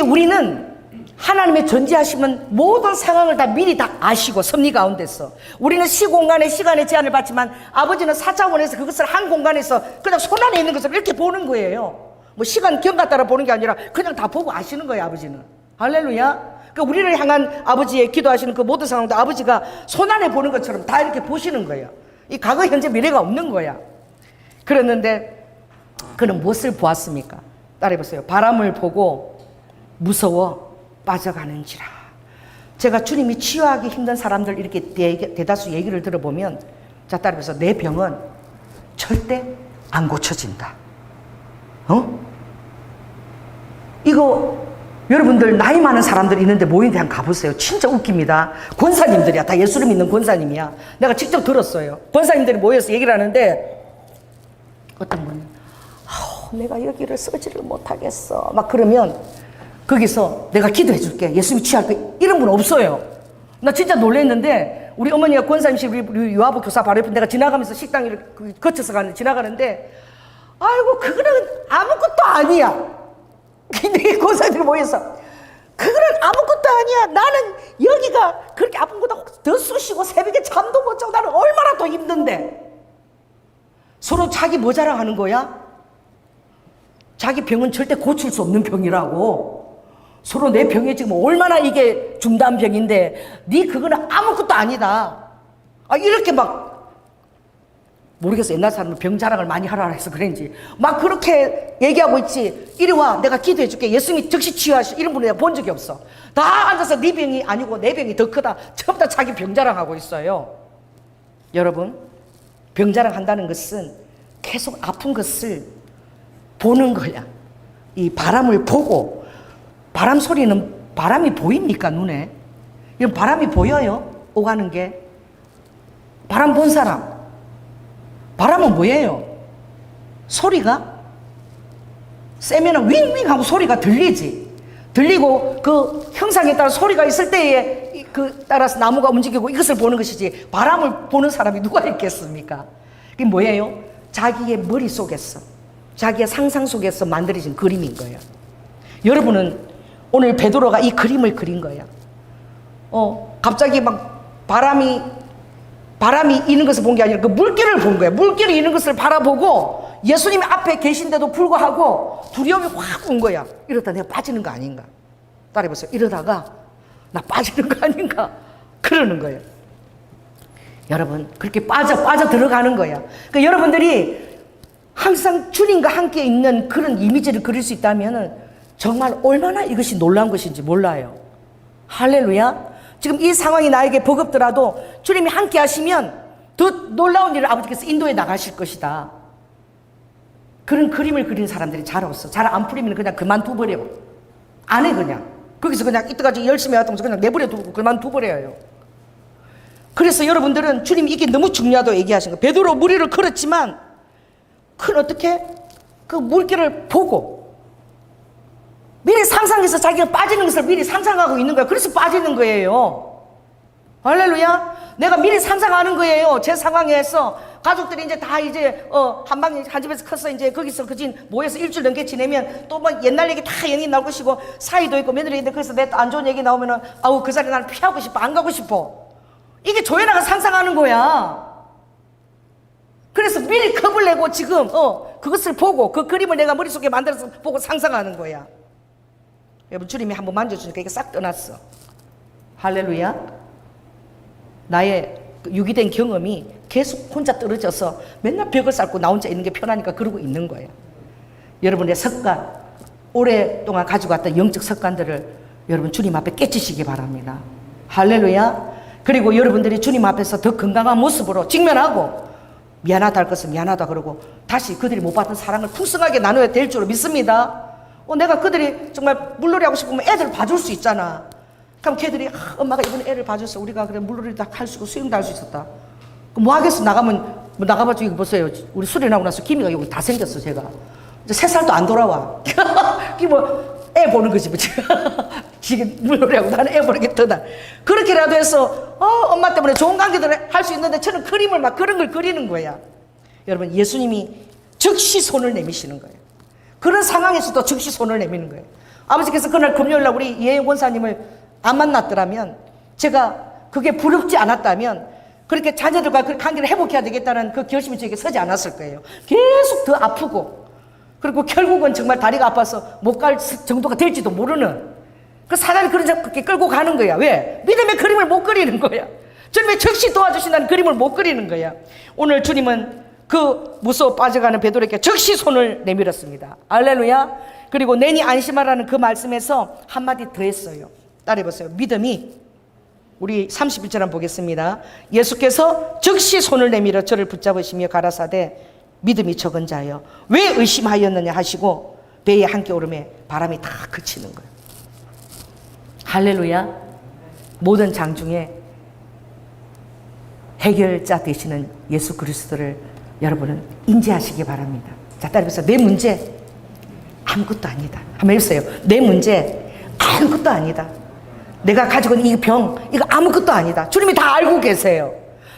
우리는 하나님의 존재하심은 모든 상황을 다 미리 다 아시고 섭리 가운데서 우리는 시공간의 시간의 제한을 받지만 아버지는 4차원에서 그것을 한 공간에서 그냥 손안에 있는 것을 이렇게 보는 거예요. 뭐 시간 경과 따라 보는 게 아니라 그냥 다 보고 아시는 거예요. 아버지는. 할렐루야. 그러니까 우리를 향한 아버지의 기도하시는 그 모든 상황도 아버지가 손안에 보는 것처럼 다 이렇게 보시는 거예요. 이 과거 현재 미래가 없는 거야. 그랬는데 그는 무엇을 보았습니까? 따라해보세요. 바람을 보고 무서워 빠져가는지라. 제가 주님이 치유하기 힘든 사람들 이렇게 대다수 얘기를 들어보면, 자, 따라해보세요. 내 병은 절대 안 고쳐진다. 이거 여러분들 나이 많은 사람들 있는데 모임에 한번 가보세요. 진짜 웃깁니다. 권사님들이야. 다 예수를 믿는 권사님이야. 내가 직접 들었어요. 권사님들이 모여서 얘기를 하는데 어떤 분이 내가 여기를 쓰지를 못하겠어 막 그러면 거기서 내가 기도해 줄게. 예수님이 취할 거 이런 분 없어요. 나 진짜 놀랐는데 우리 어머니가 권사님실 우리 유아부 교사 바로 옆에 내가 지나가면서 식당을 거쳐서 지나가는데 아이고 그거는 아무것도 아니야. 근데 권사님들이 모여서 그거는 아무것도 아니야. 나는 여기가 그렇게 아픈 것보다 더 쑤시고 새벽에 잠도 못 자고 나는 얼마나 더 힘든데. 서로 자기 뭐 자랑하는 거야? 자기 병은 절대 고칠 수 없는 병이라고. 서로 내 병이 지금 얼마나 이게 중단 병인데 네 그거는 아무것도 아니다. 이렇게 막 모르겠어. 옛날 사람은 병 자랑을 많이 하라 해서 그런지 막 그렇게 얘기하고 있지. 이리 와 내가 기도해 줄게. 예수님이 즉시 치유하시. 이런 분을 내가 본 적이 없어. 다 앉아서 네 병이 아니고 내 병이 더 크다. 전부 다 자기 병 자랑하고 있어요. 여러분, 병 자랑한다는 것은 계속 아픈 것을 보는 거야. 이 바람을 보고, 바람 소리는 바람이 보입니까 눈에? 이건 바람이 보여요? 오가는 게. 바람 본 사람. 바람은 뭐예요? 소리가 세면은 윙윙 하고 소리가 들리지. 들리고 그 형상에 따라 소리가 있을 때에 그 따라서 나무가 움직이고 이것을 보는 것이지 바람을 보는 사람이 누가 있겠습니까? 그게 뭐예요? 자기의 머릿속에서 자기의 상상 속에서 만들어진 그림인 거예요. 여러분은 오늘 베드로가 이 그림을 그린 거야. 갑자기 막 바람이 있는 것을 본 게 아니라 그 물길을 본 거야. 물길이 있는 것을 바라보고 예수님이 앞에 계신데도 불구하고 두려움이 확 온 거야. 이러다 내가 빠지는 거 아닌가? 따라해보세요. 이러다가 나 빠지는 거 아닌가? 그러는 거예요. 여러분, 그렇게 빠져 들어가는 거야. 그러니까 여러분들이 항상 주님과 함께 있는 그런 이미지를 그릴 수 있다면 정말 얼마나 이것이 놀라운 것인지 몰라요. 할렐루야. 지금 이 상황이 나에게 버겁더라도 주님이 함께 하시면 더 놀라운 일을 아버지께서 인도해 나가실 것이다. 그런 그림을 그리는 사람들이 잘 없어. 잘 안 풀리면 그냥 그만둬버려. 안 해, 그냥. 거기서 그냥 이때까지 열심히 해왔다면서 그냥 내버려두고 그만둬버려요. 그래서 여러분들은 주님이 이게 너무 중요하다고 얘기하신 거예요. 베드로 무리를 걸었지만 큰 어떻게 그 물길을 보고 미리 상상해서 자기가 빠지는 것을 미리 상상하고 있는 거예요. 그래서 빠지는 거예요. 할렐루야. 내가 미리 상상하는 거예요. 제 상황에서 가족들이 이제 다 이제 한 집에서 커서 이제 거기서 그진 모여서 일주일 넘게 지내면 또 뭐 옛날 얘기 다 얘기 나올 것이고 사이도 있고 며느리인데 그래서 내 안 좋은 얘기 나오면은 아우 그 자리 나는 피하고 싶어, 안 가고 싶어. 이게 조연아가 상상하는 거야. 그래서 미리 겁을 내고 지금 그것을 보고 그 그림을 내가 머릿속에 만들어서 보고 상상하는 거야. 여러분 주님이 한번 만져주니까 이게 싹 떠났어. 할렐루야. 나의 유기된 경험이 계속 혼자 떨어져서 맨날 벽을 쌓고 나 혼자 있는 게 편하니까 그러고 있는 거예요. 여러분의 습관, 오랫동안 가지고 왔던 영적 습관들을 여러분 주님 앞에 깨치시기 바랍니다. 할렐루야. 그리고 여러분들이 주님 앞에서 더 건강한 모습으로 직면하고 미안하다 할 것은 미안하다 그러고 다시 그들이 못 받은 사랑을 풍성하게 나눠야 될 줄 믿습니다. 내가 그들이 정말 물놀이 하고 싶으면 애들 봐줄 수 있잖아. 그럼 걔들이 엄마가 이번에 애를 봐줬어. 우리가 그래 물놀이도 할 수 있고 수영도 할 수 있었다. 그럼 뭐 하겠어? 나가봐도 이거 보세요. 우리 수련하고 나서 기미가 여기 다 생겼어. 제가 이제 3살도 안 돌아와. 이 뭐 애 보는 거지 뭐 지금 물놀이하고 나는 애 보는 게 더 나. 그렇게라도 해서 엄마 때문에 좋은 관계들을 할 수 있는데 저는 그림을 막 그런 걸 그리는 거야. 여러분 예수님이 즉시 손을 내미시는 거예요. 그런 상황에서도 즉시 손을 내미는 거예요. 아버지께서 그날 금요일날 우리 예영 권사님을 안 만났더라면 제가 그게 부럽지 않았다면 그렇게 자녀들과 그 관계를 회복해야 되겠다는 그 결심이 저에게 서지 않았을 거예요. 계속 더 아프고 그리고 결국은 정말 다리가 아파서 못 갈 정도가 될지도 모르는 그 사람이 그렇게 끌고 가는 거야. 왜? 믿음의 그림을 못 그리는 거야. 주님의 즉시 도와주신다는 그림을 못 그리는 거야. 오늘 주님은 그 무서워 빠져가는 베드로에게 즉시 손을 내밀었습니다. 할렐루야. 그리고 내니 안심하라는 그 말씀에서 한마디 더 했어요. 따라해보세요. 믿음이 우리 31절 한번 보겠습니다. 예수께서 즉시 손을 내밀어 저를 붙잡으시며 가라사대 믿음이 적은 자여 왜 의심하였느냐 하시고 배에 함께 오름에 바람이 다 그치는 거예요. 할렐루야. 모든 장중에 해결자 되시는 예수 그리스도를 여러분은 인지하시기 바랍니다. 자, 따라해보세요. 내 문제 아무것도 아니다. 한번 해보세요. 내 문제 아무것도 아니다. 내가 가지고 있는 이 병 이거 아무것도 아니다. 주님이 다 알고 계세요.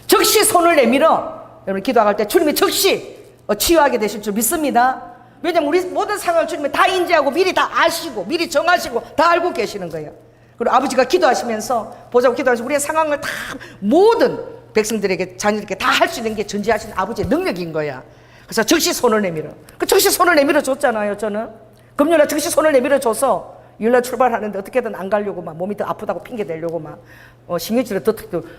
즉시 손을 내밀어 여러분 기도할 때 주님이 즉시 치유하게 되실 줄 믿습니다. 왜냐하면 우리 모든 상황을 주님이 다 인지하고 미리 다 아시고 미리 정하시고 다 알고 계시는 거예요. 그리고 아버지가 기도하시면서 보자고 기도하시면서 우리의 상황을 다 모든 백성들에게 자녀들에게 다 할 수 있는 게 전지하신 아버지의 능력인 거야. 그래서 즉시 손을 내밀어. 그 즉시 손을 내밀어 줬잖아요. 저는 금요일날 즉시 손을 내밀어 줘서 일날 출발하는데 어떻게든 안 가려고 막 몸이 더 아프다고 핑계 대려고 막 신경질을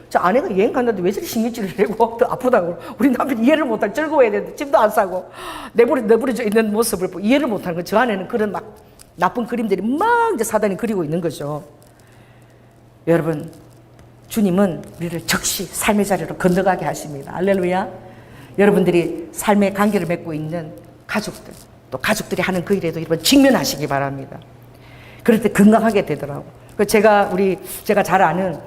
저 아내가 여행 갔는데 왜 저리 신경질을 내고 더 아프다고 우리 남편이 이해를 못할 즐거워야 되는데 짐도 안 싸고 내버려져 있는 모습을 이해를 못하는 거. 저 안에는 그런 막 나쁜 그림들이 막 이제 사단이 그리고 있는 거죠. 여러분 주님은 우리를 즉시 삶의 자리로 건너가게 하십니다. 할렐루야. 여러분들이 삶의 관계를 맺고 있는 가족들 또 가족들이 하는 그 일에도 여러분 직면하시기 바랍니다. 그럴 때 건강하게 되더라고. 제가 잘 아는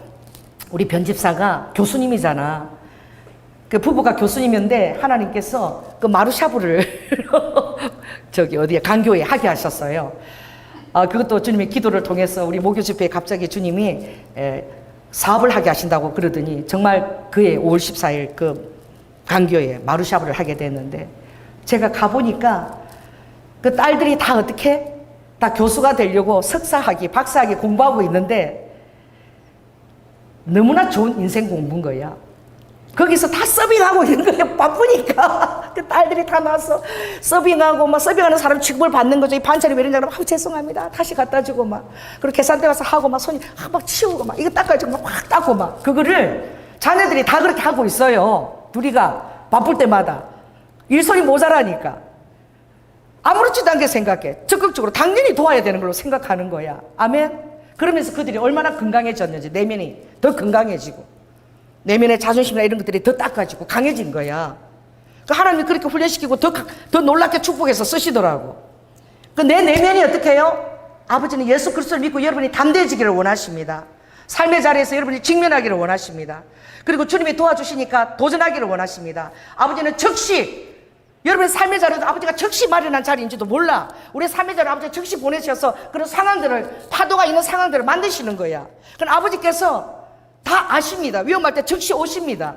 우리 변집사가 교수님이잖아. 그 부부가 교수님인데 하나님께서 그 마루샤브를 저기 어디야 강교에 하게 하셨어요. 그것도 주님의 기도를 통해서 우리 모교 집회에 갑자기 주님이 사업을 하게 하신다고 그러더니 정말 그해 5월 14일 그 강교에 마루샤브를 하게 됐는데 제가 가보니까 그 딸들이 다 어떻게 다 교수가 되려고 석사학위, 박사학위 공부하고 있는데 너무나 좋은 인생 공부인 거야. 거기서 다 서빙하고 있는 거야. 바쁘니까. 그 딸들이 다 나와서 서빙하고 막 서빙하는 사람 취급을 받는 거죠. 이 반찬이 왜 이러냐 그러면 죄송합니다. 다시 갖다 주고 막. 그리고 계산대 가서 하고 막 손이 막 치우고 막 이거 닦아야지 막 확 닦고 막. 그거를 자녀들이 다 그렇게 하고 있어요. 둘이가 바쁠 때마다. 일손이 모자라니까. 아무렇지도 않게 생각해. 적극적으로 당연히 도와야 되는 걸로 생각하는 거야. 아멘. 그러면서 그들이 얼마나 건강해졌는지 내면이 더 건강해지고 내면의 자존심이나 이런 것들이 더 닦아지고 강해진 거야. 그 하나님이 그렇게 훈련시키고 더 놀랍게 축복해서 쓰시더라고. 그 내 내면이 어떻게 해요? 아버지는 예수 그리스도를 믿고 여러분이 담대해지기를 원하십니다. 삶의 자리에서 여러분이 직면하기를 원하십니다. 그리고 주님이 도와주시니까 도전하기를 원하십니다. 아버지는 즉시 여러분의 삶의 자리도 아버지가 즉시 마련한 자리인지도 몰라. 우리 삶의 자리를 아버지가 즉시 보내셔서 그런 상황들을, 파도가 있는 상황들을 만드시는 거야. 그럼 아버지께서 다 아십니다. 위험할 때 즉시 오십니다.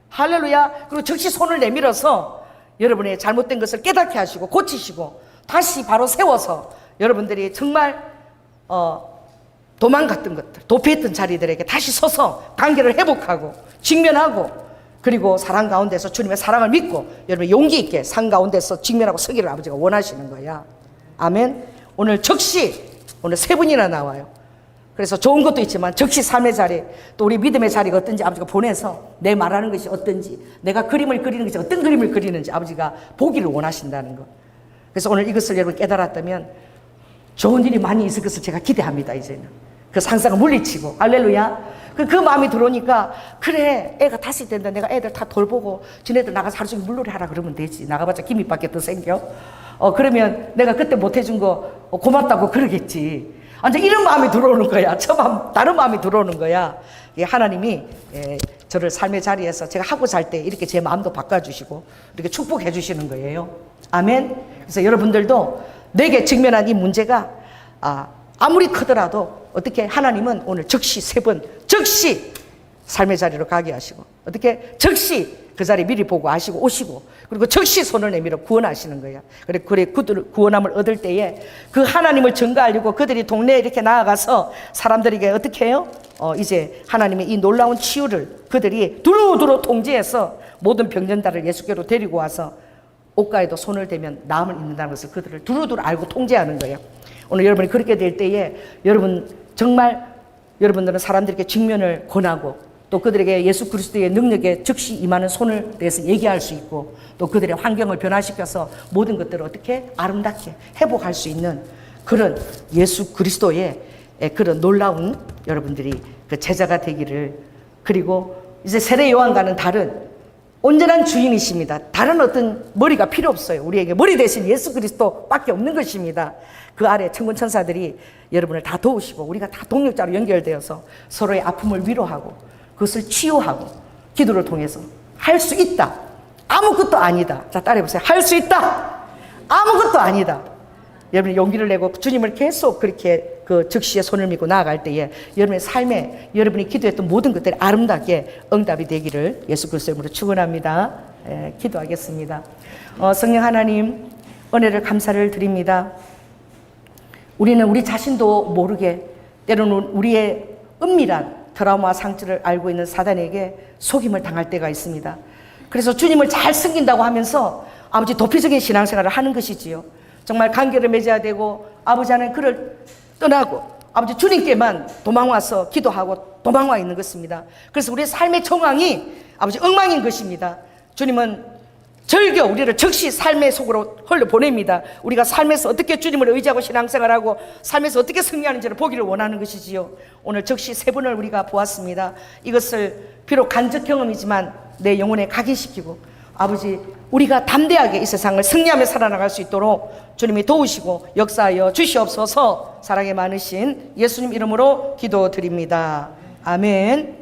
할렐루야. 그리고 즉시 손을 내밀어서 여러분의 잘못된 것을 깨닫게 하시고 고치시고 다시 바로 세워서 여러분들이 정말 도망갔던 것들, 도피했던 자리들에게 다시 서서 관계를 회복하고 직면하고, 그리고 사랑 가운데서 주님의 사랑을 믿고 여러분 용기 있게 상 가운데서 직면하고 서기를 아버지가 원하시는 거야. 아멘. 오늘 즉시, 오늘 세 분이나 나와요. 그래서 좋은 것도 있지만 즉시 삶의 자리, 또 우리 믿음의 자리가 어떤지 아버지가 보내서 내 말하는 것이 어떤지, 내가 그림을 그리는 것이 어떤 그림을 그리는지 아버지가 보기를 원하신다는 것. 그래서 오늘 이것을 여러분 깨달았다면 좋은 일이 많이 있을 것을 제가 기대합니다. 이제는 그 상상을 물리치고, 할렐루야. 그 마음이 들어오니까, 그래, 애가 다시 된다. 내가 애들 다 돌보고 지네들 나가서 하루 종일 물놀이 하라 그러면 되지. 나가봤자 기미밖에 더 생겨. 그러면 내가 그때 못해준 거 고맙다고 그러겠지. 완전 이런 마음이 들어오는 거야. 저 마음, 다른 마음이 들어오는 거야. 하나님이 저를 삶의 자리에서 제가 하고 살 때 이렇게 제 마음도 바꿔주시고 이렇게 축복해 주시는 거예요. 아멘. 그래서 여러분들도 내게 직면한 이 문제가 아무리 크더라도 어떻게 하나님은 오늘 즉시 세 번 즉시 삶의 자리로 가게 하시고, 어떻게 즉시 그 자리 미리 보고 아시고 오시고, 그리고 즉시 손을 내밀어 구원하시는 거예요. 그래 구원함을 얻을 때에 그 하나님을 증거하려고 그들이 동네에 이렇게 나아가서 사람들에게 어떻게 해요? 이제 하나님의 이 놀라운 치유를 그들이 두루두루 통제해서 모든 병전자를 예수께로 데리고 와서 옷가에도 손을 대면 나음을 입는다는 것을 그들을 두루두루 알고 통제하는 거예요. 오늘 여러분이 그렇게 될 때에 여러분 정말 여러분들은 사람들에게 직면을 권하고, 또 그들에게 예수 그리스도의 능력에 즉시 임하는 손을 대해서 얘기할 수 있고, 또 그들의 환경을 변화시켜서 모든 것들을 어떻게 아름답게 회복할 수 있는 그런 예수 그리스도의 그런 놀라운 여러분들이 그 제자가 되기를. 그리고 이제 세례 요한과는 다른 온전한 주인이십니다. 다른 어떤 머리가 필요 없어요. 우리에게 머리 대신 예수 그리스도밖에 없는 것입니다. 그 아래 천군 천사들이 여러분을 다 도우시고 우리가 다 동력자로 연결되어서 서로의 아픔을 위로하고 그것을 치유하고 기도를 통해서 할 수 있다. 아무것도 아니다. 자, 따라해보세요. 할 수 있다. 아무것도 아니다. 여러분이 용기를 내고 주님을 계속 그렇게 그 즉시에 손을 믿고 나아갈 때에 여러분의 삶에 여러분이 기도했던 모든 것들이 아름답게 응답이 되기를 예수 그리스도의 이름으로 축원합니다. 기도하겠습니다. 성령 하나님, 은혜를 감사를 드립니다. 우리는 우리 자신도 모르게 때로는 우리의 은밀한 트라우마 상처를 알고 있는 사단에게 속임을 당할 때가 있습니다. 그래서 주님을 잘 섬긴다고 하면서 아버지 도피적인 신앙생활을 하는 것이지요. 정말 관계를 맺어야 되고 아버지 하나님 그를 떠나고 아버지 주님께만 도망와서 기도하고 도망와 있는 것입니다. 그래서 우리의 삶의 정황이 아버지 엉망인 것입니다. 주님은 절겨 우리를 즉시 삶의 속으로 흘려보냅니다. 우리가 삶에서 어떻게 주님을 의지하고 신앙생활하고 삶에서 어떻게 승리하는지를 보기를 원하는 것이지요. 오늘 즉시 세 번을 우리가 보았습니다. 이것을 비록 간접 경험이지만 내 영혼에 각인시키고 아버지 우리가 담대하게 이 세상을 승리하며 살아나갈 수 있도록 주님이 도우시고 역사하여 주시옵소서. 사랑이 많으신 예수님 이름으로 기도드립니다. 아멘.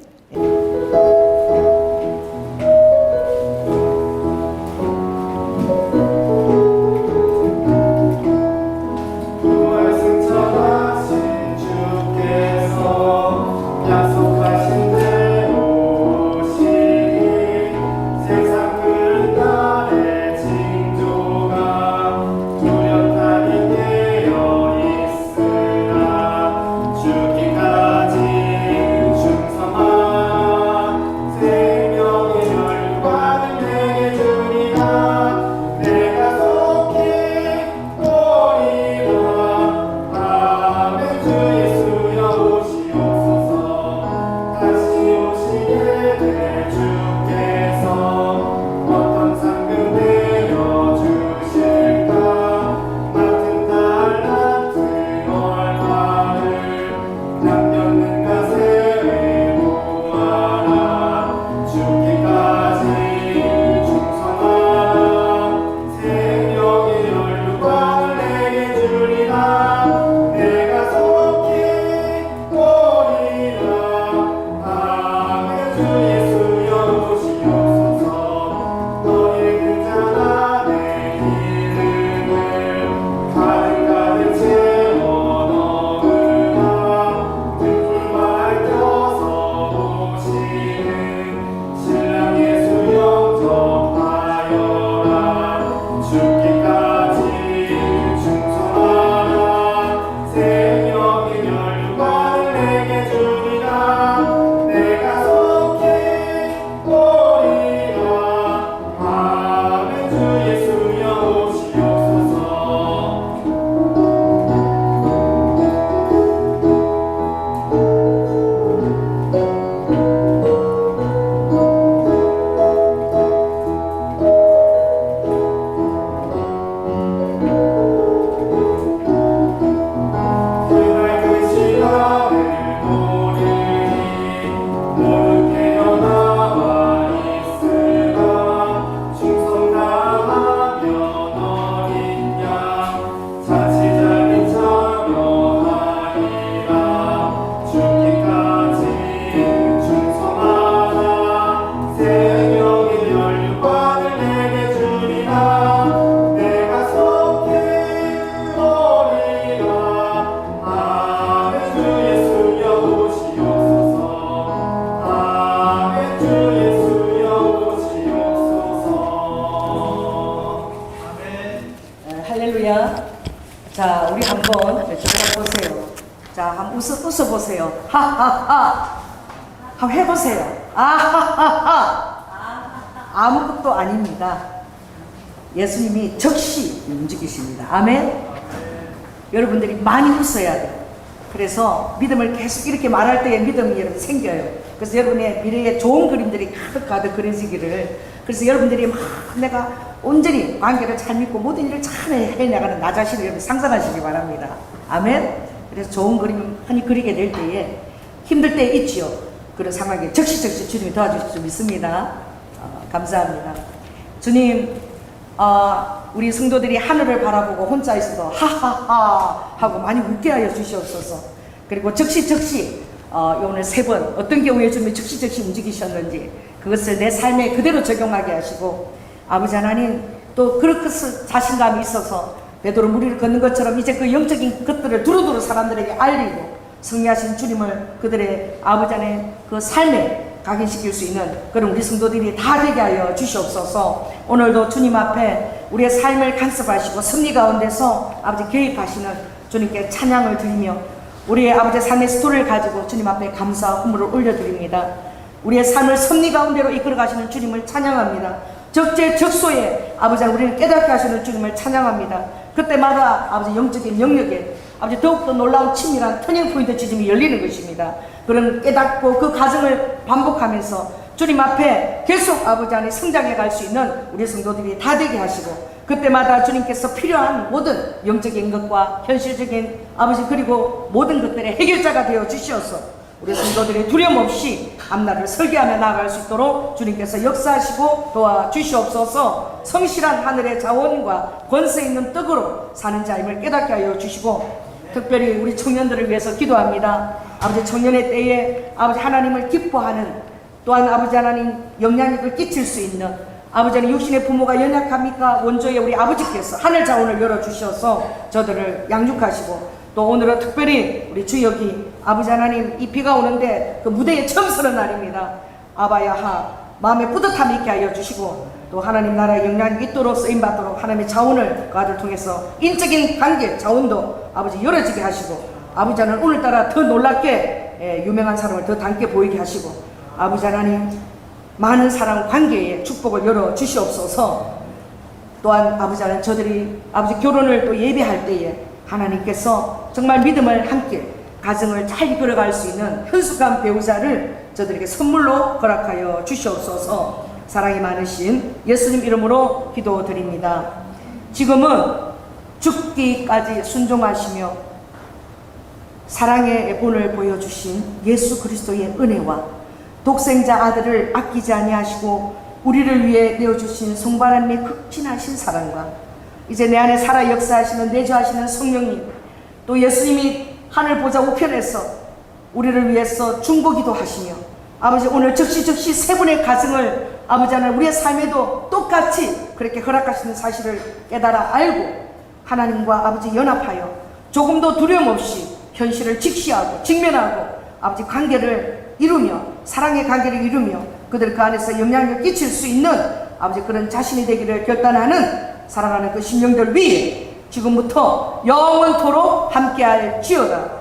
자, 우리 한번 저를 보세요. 자, 한번 웃어보세요. 하하하. 한번 해보세요. 아하하하. 아무것도 아닙니다. 예수님이 즉시 움직이십니다. 아멘. 여러분들이 많이 웃어야 돼요. 그래서 믿음을 계속 이렇게 말할 때에 믿음이 여러분 생겨요. 그래서 여러분의 미래에 좋은 그림들이 가득 그려지기를. 그래서 여러분들이 막 내가 온전히 관계를 잘 믿고 모든 일을 잘 해나가는 나 자신을 여러분 상상하시기 바랍니다. 아멘. 그래서 좋은 그림 흔히 그리게 될 때에 힘들 때 있지요. 그런 상황에 즉시 주님이 도와주실 줄 믿습니다. 감사합니다. 주님, 우리 성도들이 하늘을 바라보고 혼자 있어도 하하하 하고 많이 웃게 하여 주시옵소서. 그리고 즉시 오늘 3번 어떤 경우에 주님이 즉시 움직이셨는지 그것을 내 삶에 그대로 적용하게 하시고, 아버지 하나님, 또 그렇게 자신감이 있어서 베드로 무리를 걷는 것처럼 이제 그 영적인 것들을 두루두루 사람들에게 알리고 승리하신 주님을 그들의 아버지 안에 그 삶에 각인시킬 수 있는 그런 우리 성도들이 다 되게 하여 주시옵소서. 오늘도 주님 앞에 우리의 삶을 간섭하시고 승리 가운데서 아버지 개입하시는 주님께 찬양을 드리며 우리의 아버지 삶의 스토리를 가지고 주님 앞에 감사 후물을 올려드립니다. 우리의 삶을 승리 가운데로 이끌어 가시는 주님을 찬양합니다. 적재적소에 아버지 우리를 깨닫게 하시는 주님을 찬양합니다. 그때마다 아버지 영적인 영역에 아버지 더욱더 놀라운 친밀한 터닝포인트 지점이 열리는 것입니다. 그런 깨닫고 그 과정을 반복하면서 주님 앞에 계속 아버지 안에 성장해 갈 수 있는 우리 성도들이 다 되게 하시고, 그때마다 주님께서 필요한 모든 영적인 것과 현실적인 아버지 그리고 모든 것들의 해결자가 되어 주시어서 우리 성도들이 두려움 없이 앞날을 설계하며 나아갈 수 있도록 주님께서 역사하시고 도와주시옵소서. 성실한 하늘의 자원과 권세 있는 떡으로 사는 자임을 깨닫게 하여 주시고, 특별히 우리 청년들을 위해서 기도합니다. 아버지 청년의 때에 아버지 하나님을 기뻐하는, 또한 아버지 하나님 영향력을 끼칠 수 있는, 아버지는 육신의 부모가 연약합니까? 원조의 우리 아버지께서 하늘 자원을 열어주셔서 저들을 양육하시고, 또 오늘은 특별히 우리 주역이 아버지 하나님 이 비가 오는데 그 무대에 처음 서는 날입니다. 아바야하 마음에 뿌듯함이 있게 하여 주시고, 또 하나님 나라의 영향이 있도록 쓰임받도록 하나님의 자원을 그 아들 통해서 인적인 관계 자원도 아버지 열어지게 하시고, 아버지 하나님 오늘따라 더 놀랍게 유명한 사람을 더 닮게 보이게 하시고, 아버지 하나님 많은 사랑 관계에 축복을 열어 주시옵소서. 또한 아버지 하나님 저들이 아버지 결혼을 또 예비할 때에 하나님께서 정말 믿음을 함께 가정을 잘 이끌어갈 수 있는 현숙한 배우자를 저들에게 선물로 허락하여 주시옵소서. 사랑이 많으신 예수님 이름으로 기도드립니다. 지금은 죽기까지 순종하시며 사랑의 본을 보여주신 예수 그리스도의 은혜와 독생자 아들을 아끼지 아니하시고 우리를 위해 내어주신 성바람의 극진하신 사랑과 이제 내 안에 살아 역사하시는 내주하시는 성령님, 또 예수님이 하늘 보좌 우편에서 우리를 위해서 중보기도 하시며 아버지 오늘 즉시 3분의 가정을 아버지 하나님 우리의 삶에도 똑같이 그렇게 허락하시는 사실을 깨달아 알고 하나님과 아버지 연합하여 조금도 두려움 없이 현실을 직시하고 직면하고 아버지 관계를 이루며 사랑의 관계를 이루며 그들 그 안에서 영향력을 끼칠 수 있는 아버지 그런 자신이 되기를 결단하는 사랑하는 그 심령들 위에 지금부터 영원토록 함께할 지어다.